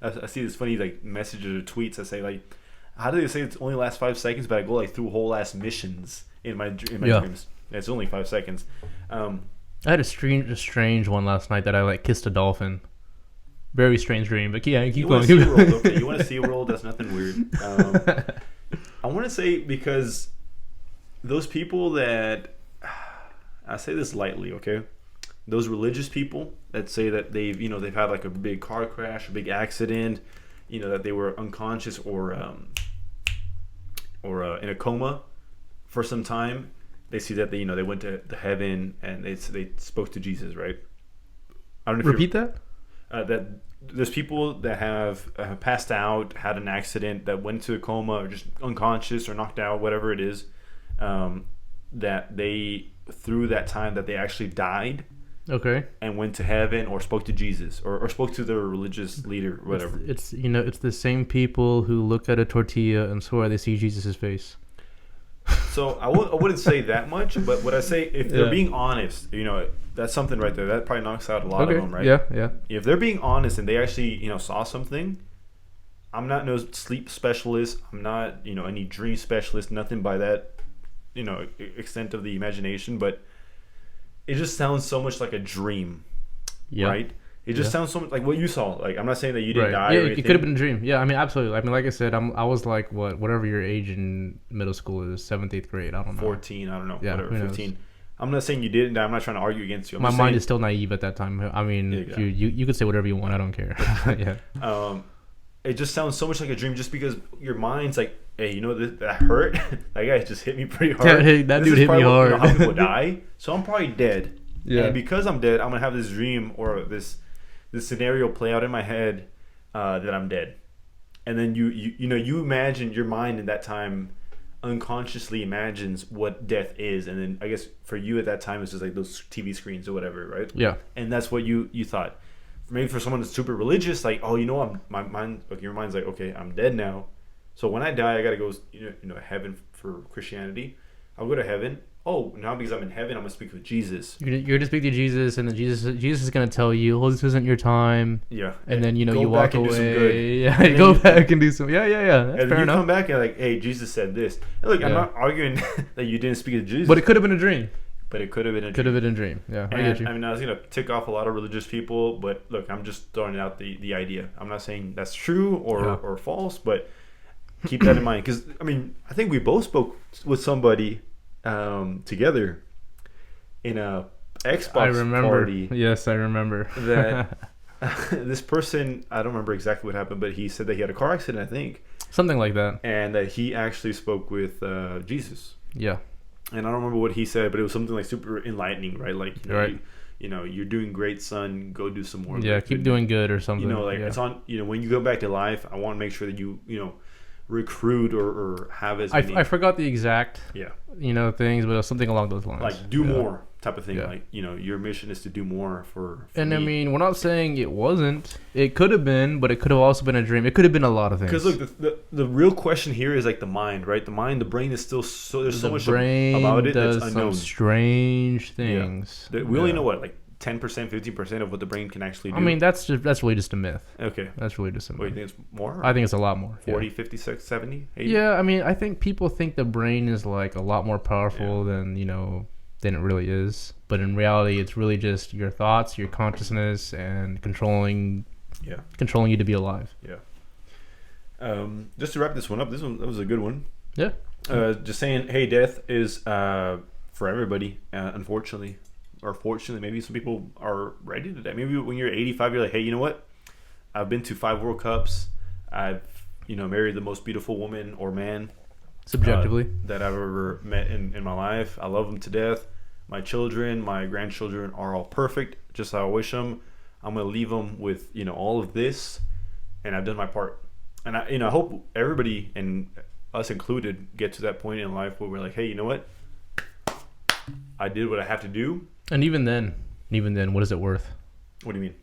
I see this funny like messages or tweets that say like, how do they say it's only lasts 5 seconds, but I go like through whole ass missions in my dreams. It's only 5 seconds. I had a strange one last night that I like kissed a dolphin. Very strange dream, but yeah, keep going. Okay, you want to see a world? That's nothing weird. I want to say, because those people that, I say this lightly, okay? Those religious people that say that they've had like a big car crash, a big accident, that they were unconscious or in a coma for some time. They see that they went to heaven and they spoke to Jesus, right? I don't know. Repeat that. That there's people that have passed out, had an accident, that went to a coma or just unconscious or knocked out, whatever it is, that they, through that time, that they actually died. Okay. And went to heaven or spoke to Jesus or spoke to their religious leader or whatever. It's the same people who look at a tortilla and swear they see Jesus' face. So I wouldn't say that much, but what I say, if they're being honest, that's something right there. That probably knocks out a lot of them, right? Yeah. If they're being honest and they actually, saw something, I'm not no sleep specialist. I'm not, any dream specialist, nothing by that, extent of the imagination, but it just sounds so much like a dream, right? It just sounds so much like what you saw. Like, I'm not saying that you didn't die or anything. It could have been a dream. Yeah, I mean, absolutely. I mean, like I said, I was like, whatever your age in middle school is, 7th, 8th grade. I don't know. 14, I don't know. Yeah, whatever, 15. I'm not saying you didn't die. I'm not trying to argue against you. My mind is still naive at that time. I mean, you could say whatever you want. I don't care. Yeah. It just sounds so much like a dream, just because your mind's like hey, you know that hurt? That guy just hit me pretty hard. Yeah, hey, that dude hit me hard. You know, how people die. So I'm probably dead. Yeah. And because I'm dead, I'm gonna have this dream or this scenario play out in my head that I'm dead. And then you imagine, your mind in that time unconsciously imagines what death is, and then I guess for you at that time it's just like those TV screens or whatever, right? Yeah. And that's what you thought. Maybe for someone that's super religious, like, oh, you know, my mind, okay, your mind's like, okay, I'm dead now, so when I die, I gotta go, heaven for Christianity. I'll go to heaven. Oh, now because I'm in heaven, I'm gonna speak with Jesus. You're gonna speak to Jesus, and then Jesus is gonna tell you, "Oh, this isn't your time." Yeah. And then you walk away. Yeah, and go back and do some. Yeah. That's and fair enough. You come back and like, hey, Jesus said this. And look, I'm not arguing that you didn't speak to Jesus, but it could have been a dream. But it could have been a dream. Could have been a dream. Yeah, I get you. I mean, I was gonna tick off a lot of religious people, but look, I'm just throwing out the idea. I'm not saying that's true or false, but keep that in mind, because I mean, I think we both spoke with somebody together in a Xbox party. Yes, I remember. That this person, I don't remember exactly what happened, but he said that he had a car accident, I think. Something like that. And that he actually spoke with Jesus. Yeah. And I don't remember what he said, but it was something like super enlightening, right? Like, right. You're doing great, son. Go do some more. Yeah, keep doing good or something. It's on. When you go back to life, I want to make sure that you recruit or have as many. I forgot the exact things, but it was something along those lines. Like do more type of thing. Yeah. Like, your mission is to do more for and me. I mean, we're not saying it wasn't. It could have been, but it could have also been a dream. It could have been a lot of things. Because look, the real question here is like the mind, right? The brain is still there's so much about it that's unknown. Some strange things. Yeah. We only know what, like 10%, 15% of what the brain can actually do. I mean, that's really just a myth. Okay. That's really just a myth. What, you think it's more? I think it's a lot more. 40, 50, 60, 70, 80? Yeah, I mean, I think people think the brain is like a lot more powerful than it really is. But in reality, it's really just your thoughts, your consciousness, and controlling you to be alive. Yeah. Just to wrap this one up, that was a good one. Yeah. Just saying, hey, death is for everybody, unfortunately. Or fortunately, maybe some people are ready to die. Maybe when you're 85, you're like, hey, you know what? I've been to 5 World Cups. I've, married the most beautiful woman or man subjectively that I've ever met in my life. I love them to death. My children, my grandchildren are all perfect, just how I wish them. I'm going to leave them with, all of this, and I've done my part. And I hope everybody, and us included, get to that point in life where we're like, hey, you know what? I did what I have to do. And even then, what is it worth? What do you mean?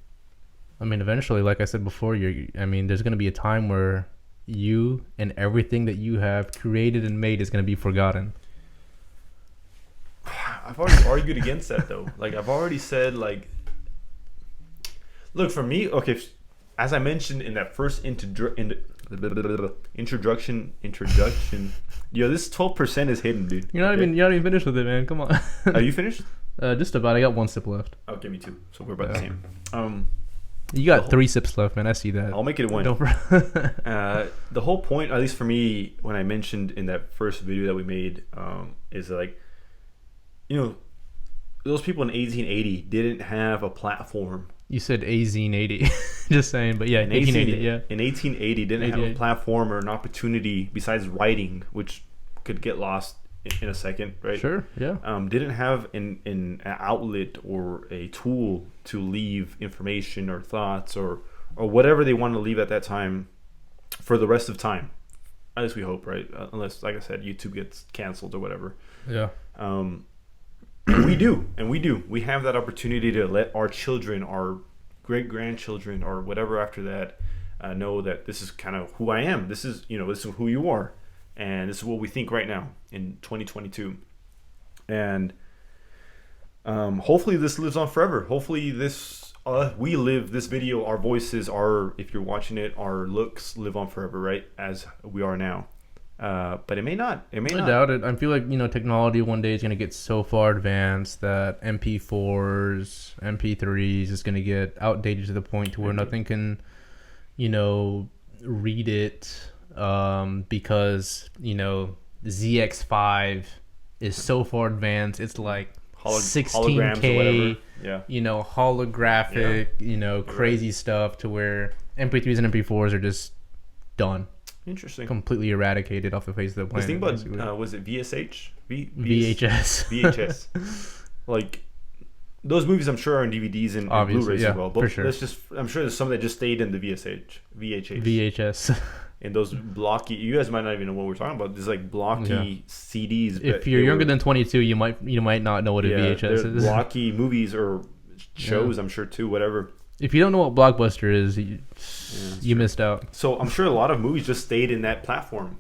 I mean, eventually, like I said before, there's going to be a time where you and everything that you have created and made is going to be forgotten. I've already argued against that, though. Like, I've already said, like, look, for me, okay, as I mentioned in that first introduction, yo, this 12% is hidden, dude. You're not even finished with it, man. Come on. Are you finished? Just about. I got 1 sip left. Okay, me too. So we're about the same. You got 3 sips left, man. I see that. I'll make it 1. The whole point, at least for me, when I mentioned in that first video that we made, is like, those people in 1880 didn't have a platform. You said 1880. Just saying, but yeah, in 1880, yeah. In 1880, didn't have a platform or an opportunity besides writing, which could get lost in a second, right? Sure, yeah. Didn't have an outlet or a tool to leave information or thoughts or whatever they wanted to leave at that time for the rest of time. At least we hope, right? Unless, like I said, YouTube gets canceled or whatever. Yeah. And we do. We have that opportunity to let our children, our great-grandchildren, or whatever after that, know that this is kind of who I am. This is who you are. And this is what we think right now in 2022. And hopefully this lives on forever. Hopefully we live this video, our voices, if you're watching it, our looks live on forever, right? As we are now. But it may not. I doubt it. I feel like, technology one day is going to get so far advanced that MP4s, MP3s is going to get outdated to the point to where nothing can, read it. Because the ZX5 is so far advanced, it's like 16K, holographic, crazy stuff, to where MP3s and MP4s are just done. Interesting. completely eradicated off the face of the planet. Think about was it VSH? VHS. VHS. Like those movies, I'm sure are on DVDs and Blu-rays as well. But sure. I'm sure there's some that just stayed in the VHS. VHS. And those blocky, you guys might not even know what we're talking about. There's like blocky CDs. If you're younger than 22, you might not know what a VHS is. Blocky movies or shows, I'm sure too. Whatever. If you don't know what Blockbuster is, you missed out. So I'm sure a lot of movies just stayed in that platform,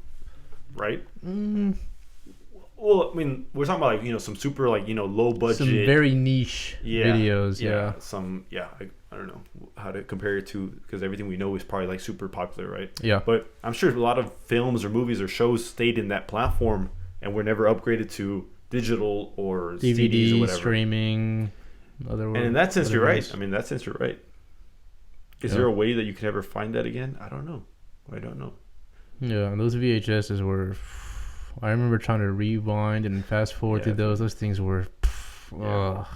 right? Well, I mean, we're talking about like some super like low budget, some very niche videos. I don't know how to compare it to, because everything we know is probably like super popular, right? Yeah. But I'm sure a lot of films or movies or shows stayed in that platform and were never upgraded to digital or DVD, CDs or whatever. Streaming. And in that sense, you're right. I mean, in that sense, you're right. Is there a way that you can ever find that again? I don't know. Yeah, and those VHSs were. I remember trying to rewind and fast forward through those. Those things were. Oh,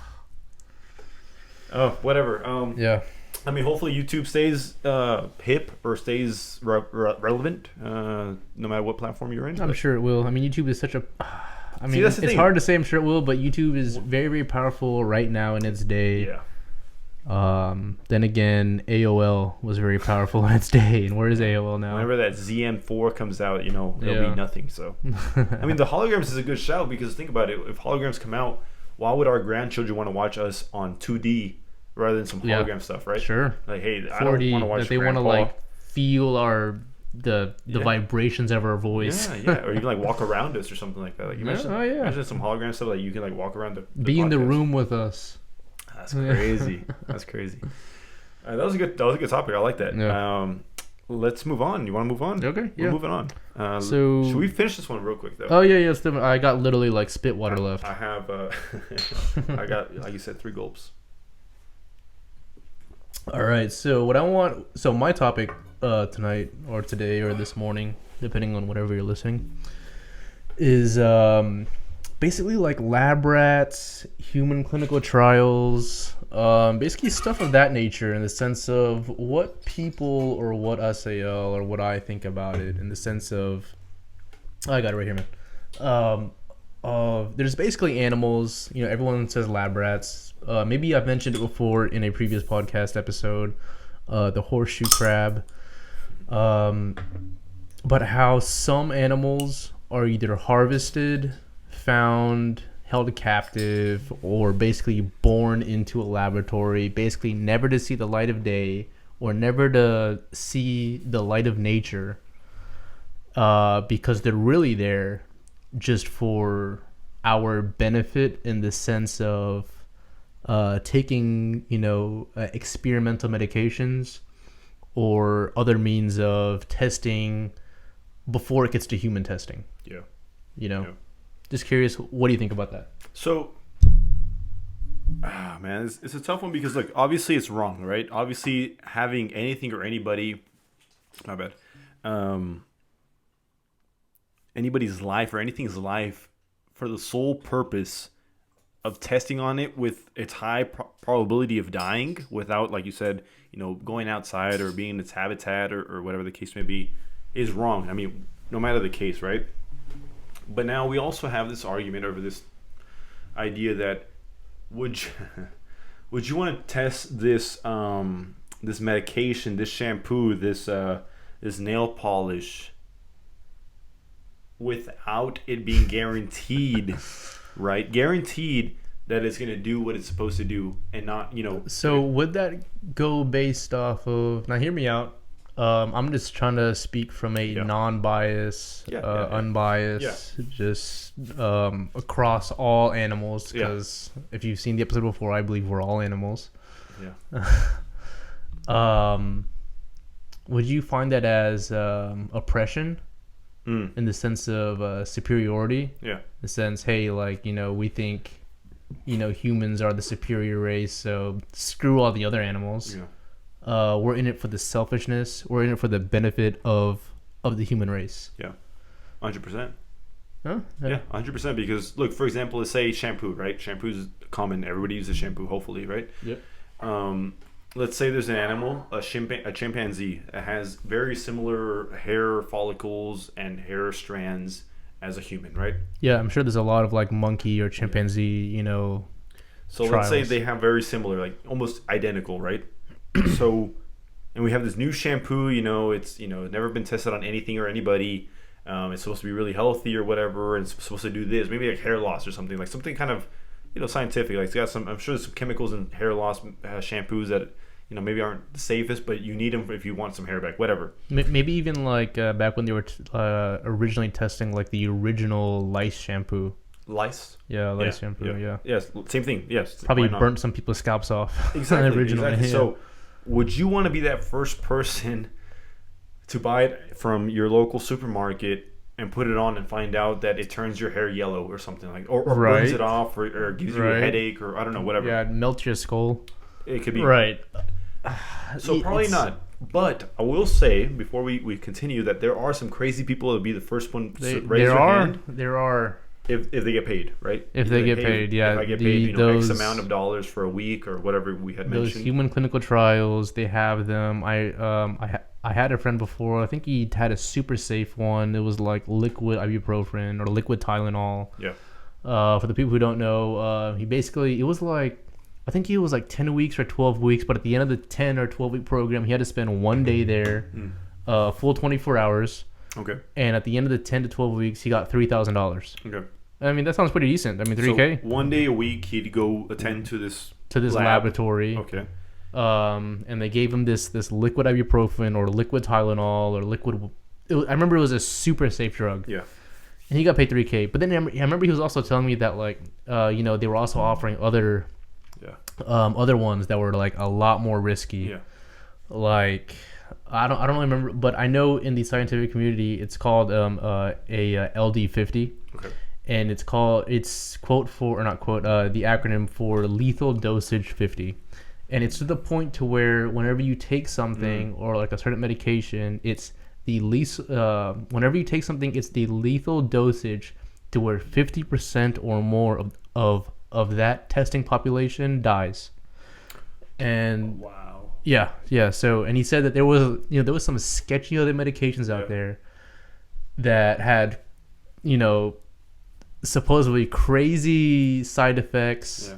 whatever. Yeah. I mean, hopefully YouTube stays hip or stays relevant, no matter what platform you're in. I'm sure it will. I mean, YouTube is such a. I mean, that's the it's thing. hard to say. I'm sure it will, but YouTube is very, very powerful right now in its day. Yeah. Then again, AOL was very powerful in its day, and where is AOL now? Whenever that ZM4 comes out, there'll be nothing. So, I mean, the holograms is a good shout, because think about it. If holograms come out, why would our grandchildren want to watch us on 2D rather than some hologram stuff, right? Sure. Like, hey, I 4D, don't want to watch. That they want to like feel the vibrations of our voice. Yeah, or even like walk around us or something like that. Like, imagine some hologram stuff, like you can like walk around the be in the room with us. That's crazy. That's crazy. That was a good topic. I like that. Yeah. Let's move on. You want to move on? Okay. We're moving on. So should we finish this one real quick though? Oh yeah. I got literally like spit water left. I have. I got, like you said, 3 gulps. All right. So my topic tonight or today or this morning, depending on whatever you're listening, is basically like lab rats, human clinical trials, basically stuff of that nature, in the sense of what people or what SAL or what I think about it, in the sense of, I got it right here, man. There's basically animals, everyone says lab rats. Maybe I've mentioned it before in a previous podcast episode, the horseshoe crab. But how some animals are either harvested, found, held captive, or basically born into a laboratory, basically never to see the light of day or never to see the light of nature, because they're really there just for our benefit, in the sense of taking experimental medications or other means of testing before it gets to human testing. Just curious, what do you think about that? So, man, it's a tough one, because look, obviously it's wrong, right? Obviously, having anything or anybody, my bad, anybody's life or anything's life for the sole purpose of testing on it with its high probability of dying without, like you said, going outside or being in its habitat or whatever the case may be, is wrong. I mean, no matter the case, right? But now we also have this argument over this idea that would you want to test this this medication, this shampoo, this nail polish without it being guaranteed, right? Guaranteed that it's going to do what it's supposed to do, and not, So would that go based off of, now hear me out, I'm just trying to speak from a non-biased, unbiased, just across all animals, because if you've seen the episode before, I believe we're all animals. Would you find that as oppression, in the sense of superiority? In the sense, hey, like, we think, humans are the superior race, so screw all the other animals. We're in it for the selfishness. We're in it for the benefit of the human race. 100%. Huh? 100%. Because look, for example, let's say shampoo, right? Shampoo is common. Everybody uses shampoo, hopefully, right? let's say there's an animal, a chimpanzee, that has very similar hair follicles and hair strands as a human, right? Yeah, I'm sure there's a lot of like monkey or chimpanzee, So trials. let's say they have very similar, like almost identical, right? So, and we have this new shampoo, it's never been tested on anything or anybody. It's supposed to be really healthy or whatever, and it's supposed to do this, maybe like hair loss or something, like something kind of scientific. Like it's got some, I'm sure there's some chemicals in hair loss shampoos that maybe aren't the safest, but you need them if you want some hair back, whatever. Maybe even like back when they were originally testing like the original lice shampoo. Lice? Yeah, lice shampoo. Yeah. Yes, same thing. Yes. Probably burnt some people's scalps off. Exactly. originally. Exactly. Yeah. So, would you want to be that first person to buy it from your local supermarket and put it on and find out that it turns your hair yellow or something like, or burns it off, or gives you a headache, or I don't know, whatever. Yeah, it melts your skull. It could be right. So probably not. But I will say before we continue that there are some crazy people that would be the first one to raise their hand. There are. If they get paid, right? If they get paid, yeah. If I get paid, X amount of dollars for a week or whatever we had mentioned. Those human clinical trials, they have them. I had a friend before. I think he had a super safe one. It was like liquid ibuprofen or liquid Tylenol. Yeah. For the people who don't know, it was like, I think it was like 10 weeks or 12 weeks. But at the end of the 10 or 12 week program, he had to spend one day there, full 24 hours. Okay. And at the end of the 10 to 12 weeks, he got $3,000. Okay. I mean, that sounds pretty decent. I mean, $3K. So one day a week, he'd go attend to this laboratory. Okay. And they gave him this liquid ibuprofen or liquid Tylenol or liquid. I remember it was a super safe drug. Yeah. And he got paid $3K. But then I remember he was also telling me that like, they were also offering other ones that were like a lot more risky. Yeah. Like, I don't really remember, but I know in the scientific community it's called a LD50. Okay. And the acronym for lethal dosage 50. And it's to the point to where whenever you take something or like a certain medication, it's the least, whenever you take something, it's the lethal dosage to where 50% or more of that testing population dies. And wow. Yeah. So, and he said that there was some sketchy other medications out there that had, supposedly crazy side effects.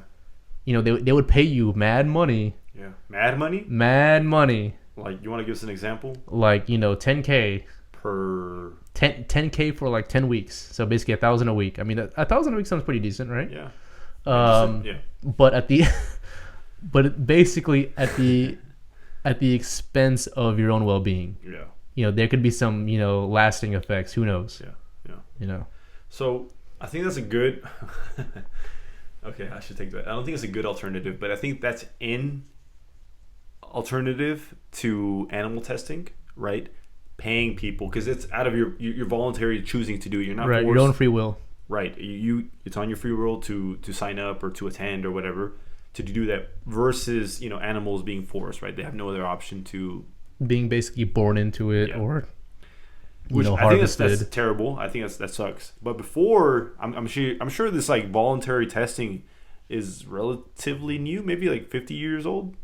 Yeah. They would pay you mad money. Yeah. Mad money? Mad money. Like, you want to give us an example? Like, $10K per 10K for like 10 weeks. So basically $1,000 a week. I mean, $1,000 a week sounds pretty decent, right? Yeah. But basically at the expense of your own well-being. Yeah. There could be some, lasting effects. Who knows? Yeah. So I think that's a good. Okay, I should take that. I don't think it's a good alternative, but I think that's an alternative to animal testing, right? Paying people because it's out of your voluntary choosing to do it. You're not right. forced, your own free will. Right. It's on your free will to sign up or to attend or whatever to do that. Versus animals being forced. Right. They have no other option to being basically born into it or. Which I harvested. think that's terrible. I think that sucks. But before, I'm sure this like voluntary testing is relatively new, maybe like 50 years old.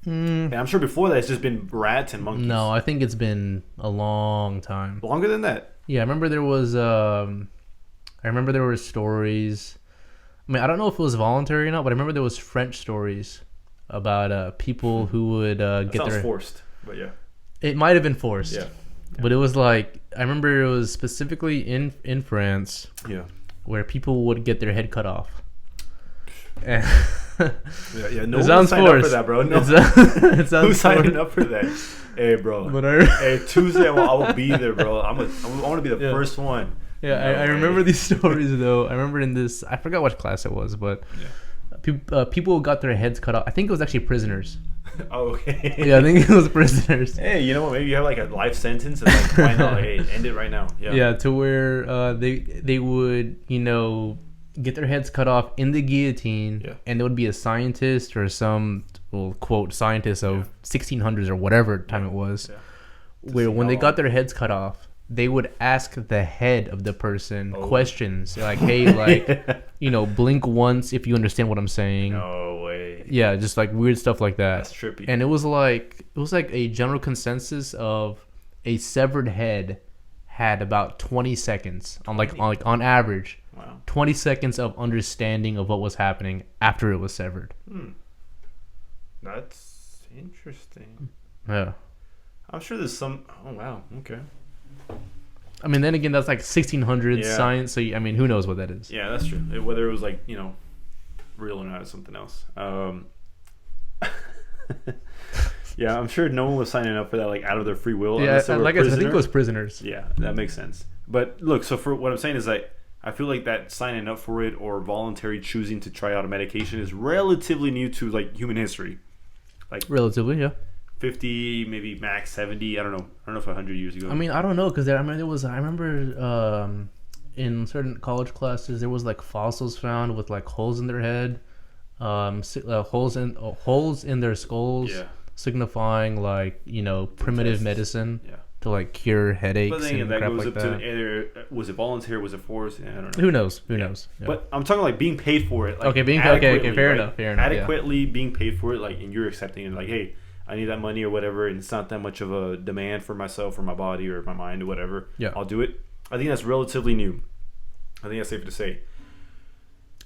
And I'm sure before that it's just been rats and monkeys. No, I think it's been a long time. Longer than that. Yeah, I remember there was stories. I mean, I don't know if it was voluntary or not, but I remember there was French stories about people who would get their forced, but yeah, it might have been forced. Yeah. But it was like I remember it was specifically in France. Yeah. Where people would get their head cut off. Yeah. No it one sounds signed forced. up for that, bro. No. It sounds Who's signing forced. up for that? Hey, bro. Hey, Tuesday I will be there, bro. I want to be the first one. Yeah, I remember these stories though. I remember in this, I forgot what class it was, but people got their heads cut off. I think it was actually prisoners. Oh, okay. Yeah, I think it was prisoners. Hey, you know what? Maybe you have like a life sentence, and like, why not? Hey, end it right now. Yeah. Yeah, to where they would get their heads cut off in the guillotine, and there would be a scientist or some quote scientist of 1600s or whatever time it was, where when they got their heads cut off, they would ask the head of the person questions like, "Hey, like, blink once if you understand what I'm saying." No way. Yeah, just like weird stuff like that. That's trippy. And it was like a general consensus of a severed head had about 20 seconds on average. Wow. 20 seconds of understanding of what was happening after it was severed. That's interesting. Yeah. I'm sure there's some... Oh, wow. Okay. I mean, then again, that's like 1600s science, so I mean, who knows what that is? Yeah, that's true. Whether it was like, real or not is something else. Yeah, I'm sure no one was signing up for that like out of their free will. Yeah, like I think it was prisoners. Yeah, that makes sense. But look, so for what I'm saying is like, I feel like that signing up for it or voluntary choosing to try out a medication is relatively new to like human history. Like relatively, yeah. 50, maybe max 70. I don't know if 100 years ago. I mean, I don't know because I remember in certain college classes there was like fossils found with like holes in their head, holes in their skulls, signifying like primitive medicine. Yeah. To like cure headaches. But then that crap goes like up that. to either was it voluntary, was it forced? I don't know. Who knows? Who knows? Yeah. But I'm talking like being paid for it. Like okay, fair enough. Adequately being paid for it, like, and you're accepting it, like, hey, I need that money or whatever, and it's not that much of a demand for myself or my body or my mind or whatever. Yeah, I'll do it. I think that's relatively new. I think that's safe to say.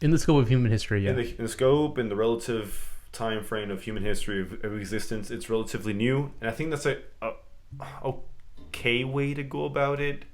In the scope of human history, yeah. In the scope and the relative time frame of human history of existence, it's relatively new, and I think that's a okay way to go about it.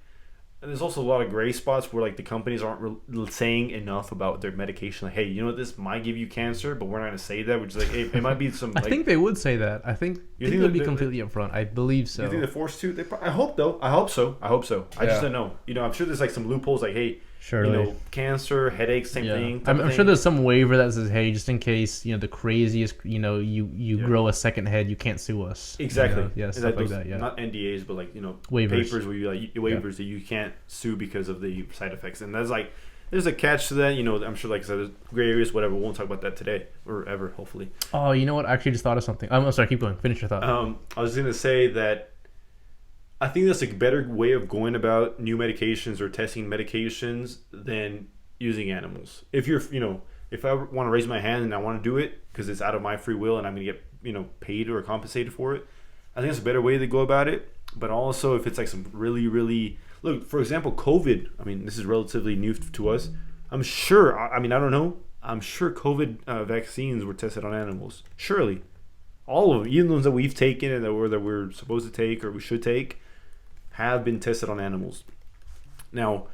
And there's also a lot of gray spots where like the companies aren't saying enough about their medication. Like, hey, this might give you cancer, but we're not going to say that. Which is like, hey, it might be some. I think they would say that. I think they would be completely upfront. I believe so. You think they're forced to? I hope though. I hope so. I just don't know. I'm sure there's like some loopholes. Like, hey, surely. Cancer, headaches, same thing. I'm sure there's some waiver that says, hey, just in case, the craziest, you grow a second head, you can't sue us. Exactly. Yeah, stuff like that. Yeah. Not NDAs, but like, waivers. Papers where you like waivers that you can't sue because of the side effects. And that's like, there's a catch to that. I'm sure, like I said, there's gray areas, whatever. We won't talk about that today or ever, hopefully. Oh, you know what? I actually just thought of something. I'm sorry. Keep going. Finish your thought. I was going to say that I think that's a better way of going about new medications or testing medications than using animals. If you're, if I want to raise my hand and I want to do it because it's out of my free will and I'm going to get, paid or compensated for it, I think it's a better way to go about it. But also if it's like some really, really, look, for example, COVID, I mean, this is relatively new to us. I'm sure, I don't know. I'm sure COVID vaccines were tested on animals. Surely. All of them, even the ones that we've taken and that we're supposed to take or we should take, have been tested on animals. Now,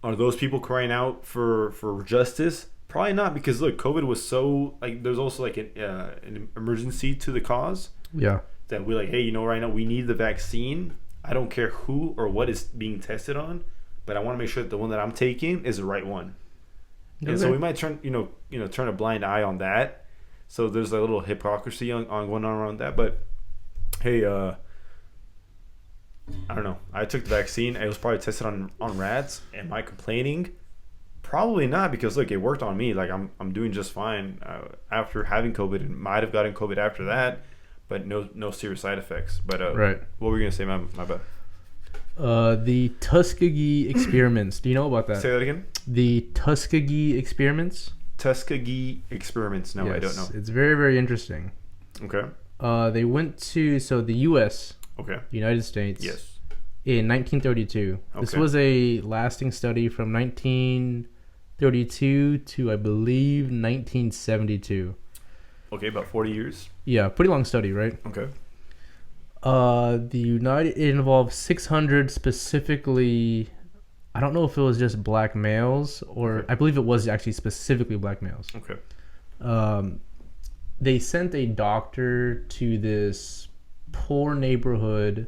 are those people crying out for justice? Probably not, because look, COVID was so like there's also like an emergency to the cause. Yeah. That we're like, hey, right now we need the vaccine. I don't care who or what is being tested on, but I want to make sure that the one that I'm taking is the right one. Okay. And so we might turn turn a blind eye on that. So there's a little hypocrisy on going on around that. But hey, I don't know. I took the vaccine. It was probably tested on rats. Am I complaining? Probably not, because look, it worked on me. Like I'm doing just fine after having COVID, and might have gotten COVID after that, but no serious side effects. But right. What were you gonna say? My bad. The Tuskegee Experiments. Do you know about that? Say that again. The Tuskegee Experiments. Tuskegee Experiments. No, yes, I don't know. It's very, very interesting. Okay. They went to the U.S. Okay. United States. Yes. In 1932. Okay. This was a lasting study from 1932 to, I believe, 1972. Okay, about 40 years. Yeah, pretty long study, right? Okay. It involved 600 specifically. I don't know if it was just black males or okay. I believe it was actually specifically black males. Okay. They sent a doctor to this poor neighborhood,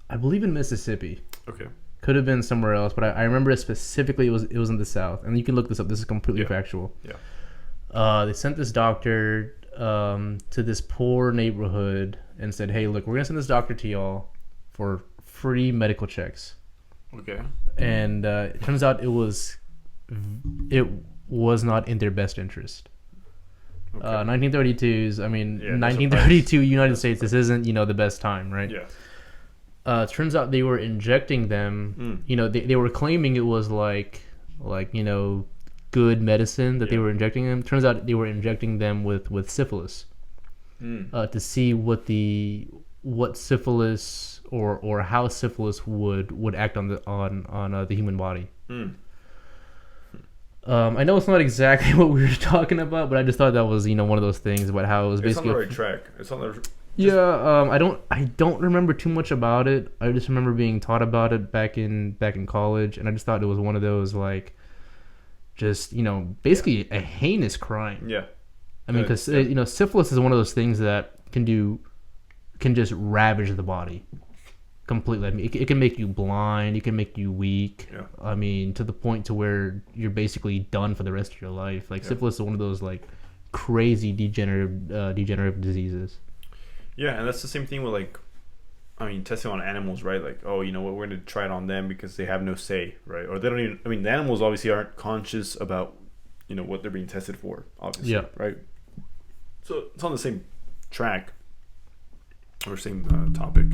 I believe in Mississippi. Okay. Could have been somewhere else, but I remember it specifically. It was in the South, and you can look this up. This is completely factual. Yeah. They sent this doctor to this poor neighborhood and said, "Hey, look, we're gonna send this doctor to y'all for free medical checks." Okay. And it turns out it was not in their best interest. Okay. 1932's, I mean, 1932 United States. This isn't the best time, right? Yeah. Turns out they were injecting them. You know, they were claiming it was like you know, good medicine that they were injecting them. Turns out they were injecting them with syphilis to see what syphilis or how syphilis would act on the human body. I know it's not exactly what we were talking about, but I just thought that was, you know, one of those things about how it was basically. It's on the right track. It's on the. I don't remember too much about it. I just remember being taught about it back in college, and I just thought it was one of those, like, just, you know, basically a heinous crime. Yeah. I mean, because you know, syphilis is one of those things that can just ravage the body completely. I mean, it can make you blind. It can make you weak. Yeah. I mean, to the point to where you're basically done for the rest of your life. Like, syphilis is one of those, like, crazy degenerative diseases. Yeah, and that's the same thing with, like, I mean, testing on animals, right? Like, oh, you know what, we're going to try it on them because they have no say, right? Or they don't even, I mean, the animals obviously aren't conscious about, you know, what they're being tested for, obviously, right? So it's on the same track or same topic.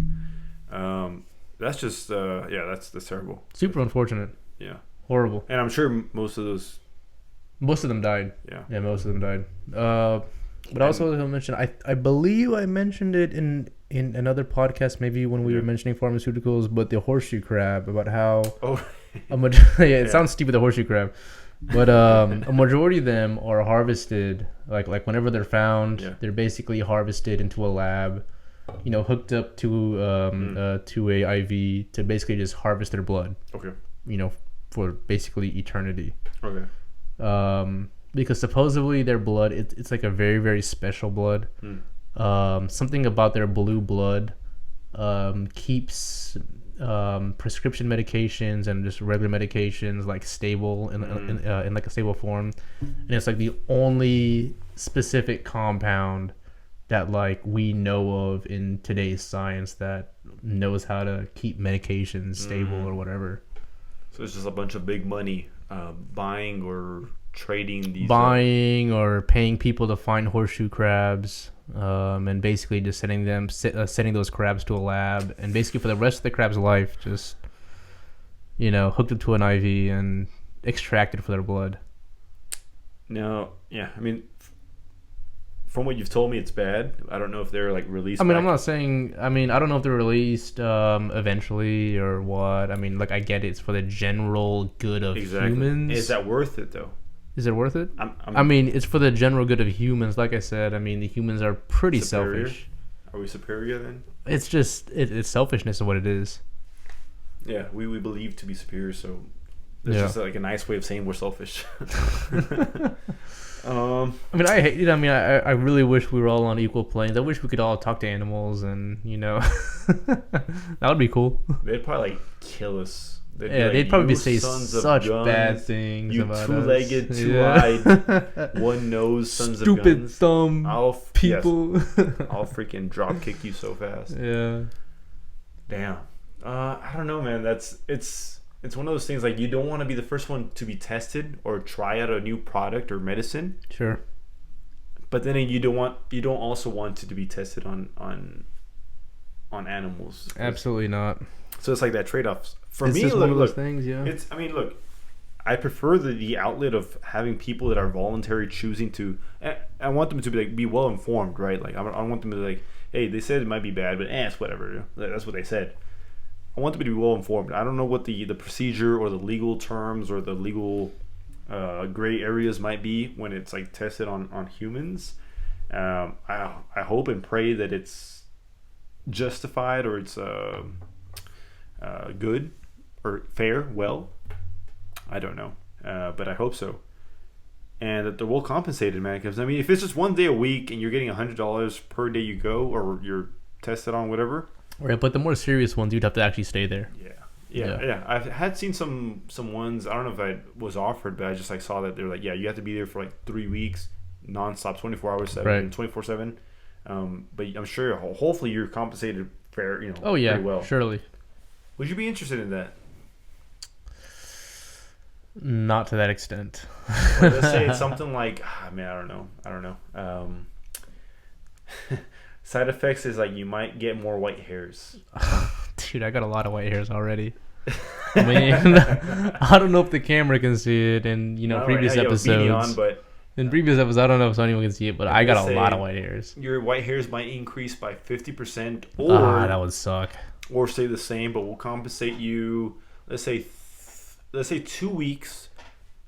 That's just, that's terrible. Super unfortunate. Yeah. Horrible. And I'm sure most of them died. Yeah. Yeah, most of them died. But also, I mentioned, I believe I mentioned it in another podcast, maybe when we were mentioning pharmaceuticals, but the horseshoe crab, about how it sounds stupid, the horseshoe crab, but a majority of them are harvested, like whenever they're found, they're basically harvested into a lab, you know, hooked up to a IV to basically just harvest their blood. Okay. You know, for basically eternity. Okay. Because supposedly their blood, it's like a very, very special blood. Something about their blue blood keeps prescription medications and just regular medications like stable in like a stable form, and it's like the only specific compound that like we know of in today's science that knows how to keep medications stable or whatever. So it's just a bunch of big money buying or trading these, or paying people to find horseshoe crabs, and basically just sending those crabs to a lab, and basically for the rest of the crab's life, just, you know, hooked up to an IV and extracted for their blood. No, yeah, I mean, from what you've told me, it's bad. I don't know if they're like released. I mean, I'm not saying. I mean, I don't know if they're released eventually or what. I mean, like, I get it's for the general good of humans. Is that worth it though? Is it worth it? I mean, it's for the general good of humans. Like I said, I mean, the humans are pretty selfish. Are we superior then? It's just it's selfishness of what it is. Yeah, we believe to be superior, so it's just like a nice way of saying we're selfish. I mean, I hate it. I mean, I really wish we were all on equal planes. I wish we could all talk to animals, and, you know, that would be cool. They'd probably like kill us. They'd probably say such bad things you about two-legged, two-eyed, one nose, sons of guns. Stupid thumb people. I'll freaking drop kick you so fast. Yeah. Damn. I don't know, man. It's one of those things, like, you don't want to be the first one to be tested or try out a new product or medicine. Sure. But then you don't also want it to be tested on animals. Absolutely not. So it's like that trade-off. For it's me, just one of those things, yeah. I mean, look, I prefer the outlet of having people that are voluntary choosing to. I want them to be well informed, right? Like, I want them to be like, hey, they said it might be bad, but it's whatever. That's what they said. I want them to be well informed. I don't know what the procedure or the legal terms or the legal gray areas might be when it's like tested on humans. I hope and pray that it's justified or it's good or fair. Well, I don't know, but I hope so, and that they're well compensated, man. Because I mean, if it's just one day a week and you're getting $100 per day you go or you're tested on whatever. Right, but the more serious ones, you'd have to actually stay there. Yeah. I've had seen some ones. I don't know if I was offered, but I just like saw that they're like, yeah, you have to be there for like 3 weeks, nonstop, 24 hours, 24/7. But I'm sure, hopefully, you're compensated fair. You know. Oh yeah, very well. Surely. Would you be interested in that? Not to that extent. Well, let's say it's something like, I don't know. Side effects is like you might get more white hairs. Dude, I got a lot of white hairs already. I mean, I don't know if the camera can see it in previous episodes. In previous episodes, I don't know if anyone can see it, but I got a lot of white hairs. Your white hairs might increase by 50%, or that would suck. Or stay the same, but we'll compensate you. Let's say 2 weeks,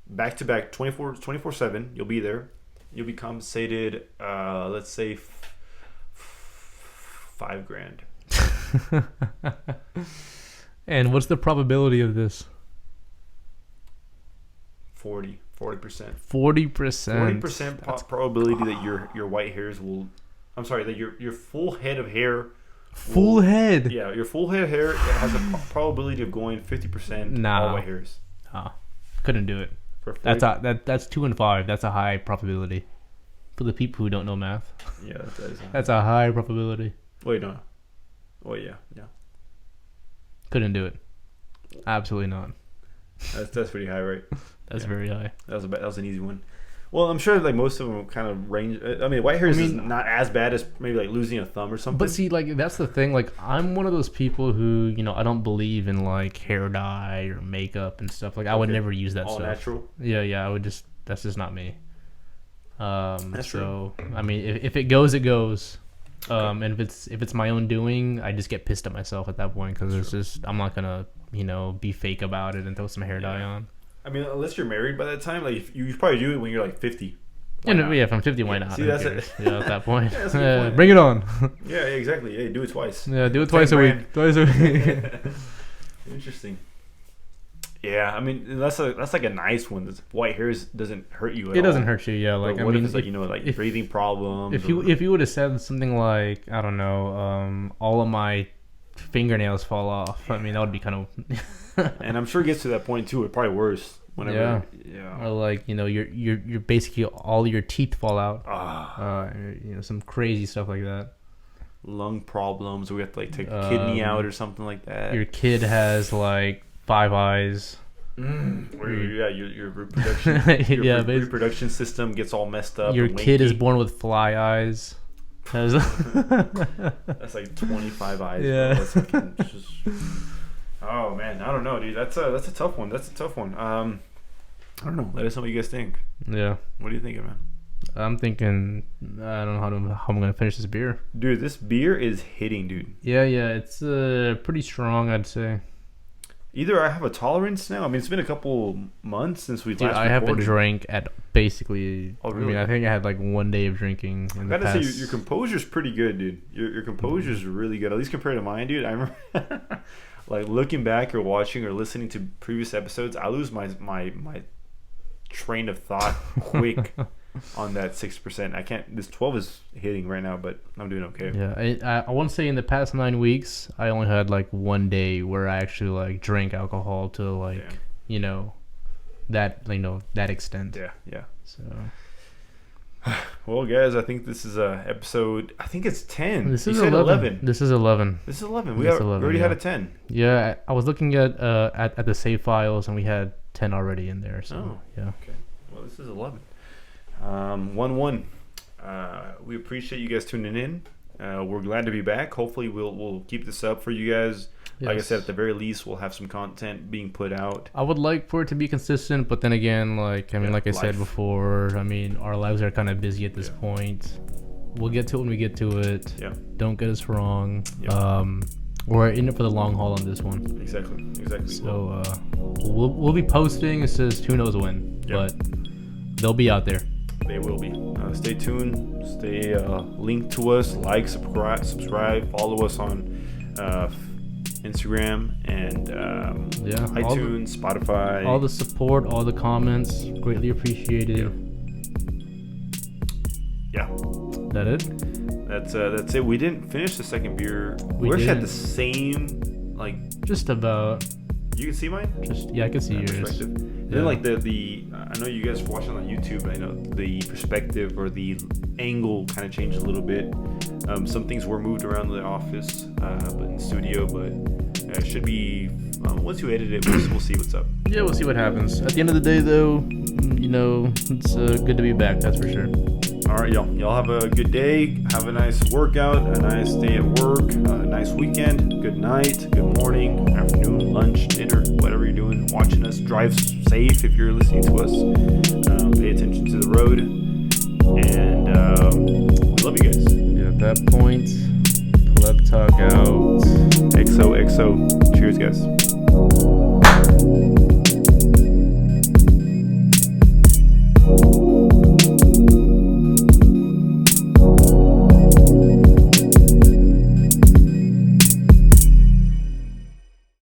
back to back, 24/7. You'll be there. You'll be compensated. Let's say $5,000. And what's the probability of this? 40%. 40%. 40% probability that your white hairs will. I'm sorry, that your full head of hair. Head. Yeah, your full head of hair has a probability of going 50% all white hairs. Couldn't do it. That's 2 and 5. That's a high probability. For the people who don't know math. Yeah, that's a high probability. Wait, no. Oh yeah. Couldn't do it. Absolutely not. That's pretty high, right? That's very high. That was an easy one. Well, I'm sure like most of them kind of range. I mean, white hairs is not as bad as maybe like losing a thumb or something. But see, like that's the thing. Like I'm one of those people who I don't believe in like hair dye or makeup and stuff. Like I would never use that all stuff. Natural. Yeah. I would just. That's just not me. That's true. I mean, if it goes, it goes. And if it's my own doing, I just get pissed at myself at that point because it's just I'm not gonna be fake about it and throw some hair dye on. I mean, unless you're married by that time, like you probably do it when you're like 50. If I'm 50, why not? See, that's it. At that point, point. Bring it on. Yeah, exactly. Hey, do it twice. Yeah, do it twice a week. Interesting. Yeah, I mean that's like a nice one. White hairs doesn't hurt you at all. It doesn't hurt you, yeah. Like if it's like breathing problems. If you would have said something like I don't know, all of my fingernails fall off. I mean that would be kind of. And I'm sure it gets to that point too. It's probably worse. Whenever, Or like you're basically all your teeth fall out. Some crazy stuff like that. Lung problems. We have to like take a kidney out or something like that. Your kid has like 5 eyes. Your reproduction. Reproduction system gets all messed up. Your kid is born with fly eyes. That's like 25 eyes. Yeah. Oh man, I don't know, dude. That's a tough one. I don't know. Let us know what you guys think. Yeah. What are you thinking, man? I'm thinking I don't know how I'm gonna finish this beer. Dude, this beer is hitting, dude. Yeah. It's pretty strong, I'd say. Either I have a tolerance now. I mean, it's been a couple months since we last recorded. I haven't drank at basically. Oh, really? I mean, I think I had like 1 day of drinking. I gotta say, your composure's pretty good, dude. Your composure's really good, at least compared to mine, dude. I remember, like looking back or watching or listening to previous episodes, I lose my train of thought quick on that 6%. I can't. This 12 is hitting right now, but I'm doing okay. Yeah, I want to say in the past 9 weeks, I only had like 1 day where I actually like drank alcohol to like that extent. Yeah. So. Well, guys, I think this is episode. I think it's 10. This is 11. This is 11. We already had a 10. Yeah, I was looking at the save files and we had 10 already in there. So yeah. Okay. Well, this is 11. 1-1. We appreciate you guys tuning in. We're glad to be back. Hopefully, we'll keep this up for you guys. Yes. Like I said, at the very least, we'll have some content being put out. I would like for it to be consistent, but then again, like I said before, I mean, our lives are kind of busy at this point. We'll get to it when we get to it. Yeah. Don't get us wrong. Yeah. We're in it for the long haul on this one. Exactly. So we'll be posting. It's just who knows when, but they'll be out there. They will be. Stay tuned. Stay linked to us. Like, subscribe. Follow us on Instagram and iTunes, Spotify. All the support, all the comments, greatly appreciated. Yeah. That it? That's it. We didn't finish the second beer. We actually had the same, just about. You can see mine? I can see yours. Perspective. And then the I know you guys are watching on YouTube. I know the perspective or the angle kind of changed a little bit. Some things were moved around the office, but in the studio. But it should be once you edit it, we'll see what's up. Yeah, we'll see what happens. At the end of the day, though, it's good to be back. That's for sure. All right, y'all. Y'all have a good day. Have a nice workout, a nice day at work, a nice weekend. Good night, good morning, afternoon, lunch, dinner, whatever you're doing. Watching us. Drive safe if you're listening to us. Pay attention to the road. And we love you guys. Yeah, at that point, Pleb Talk out. XOXO. Cheers, guys.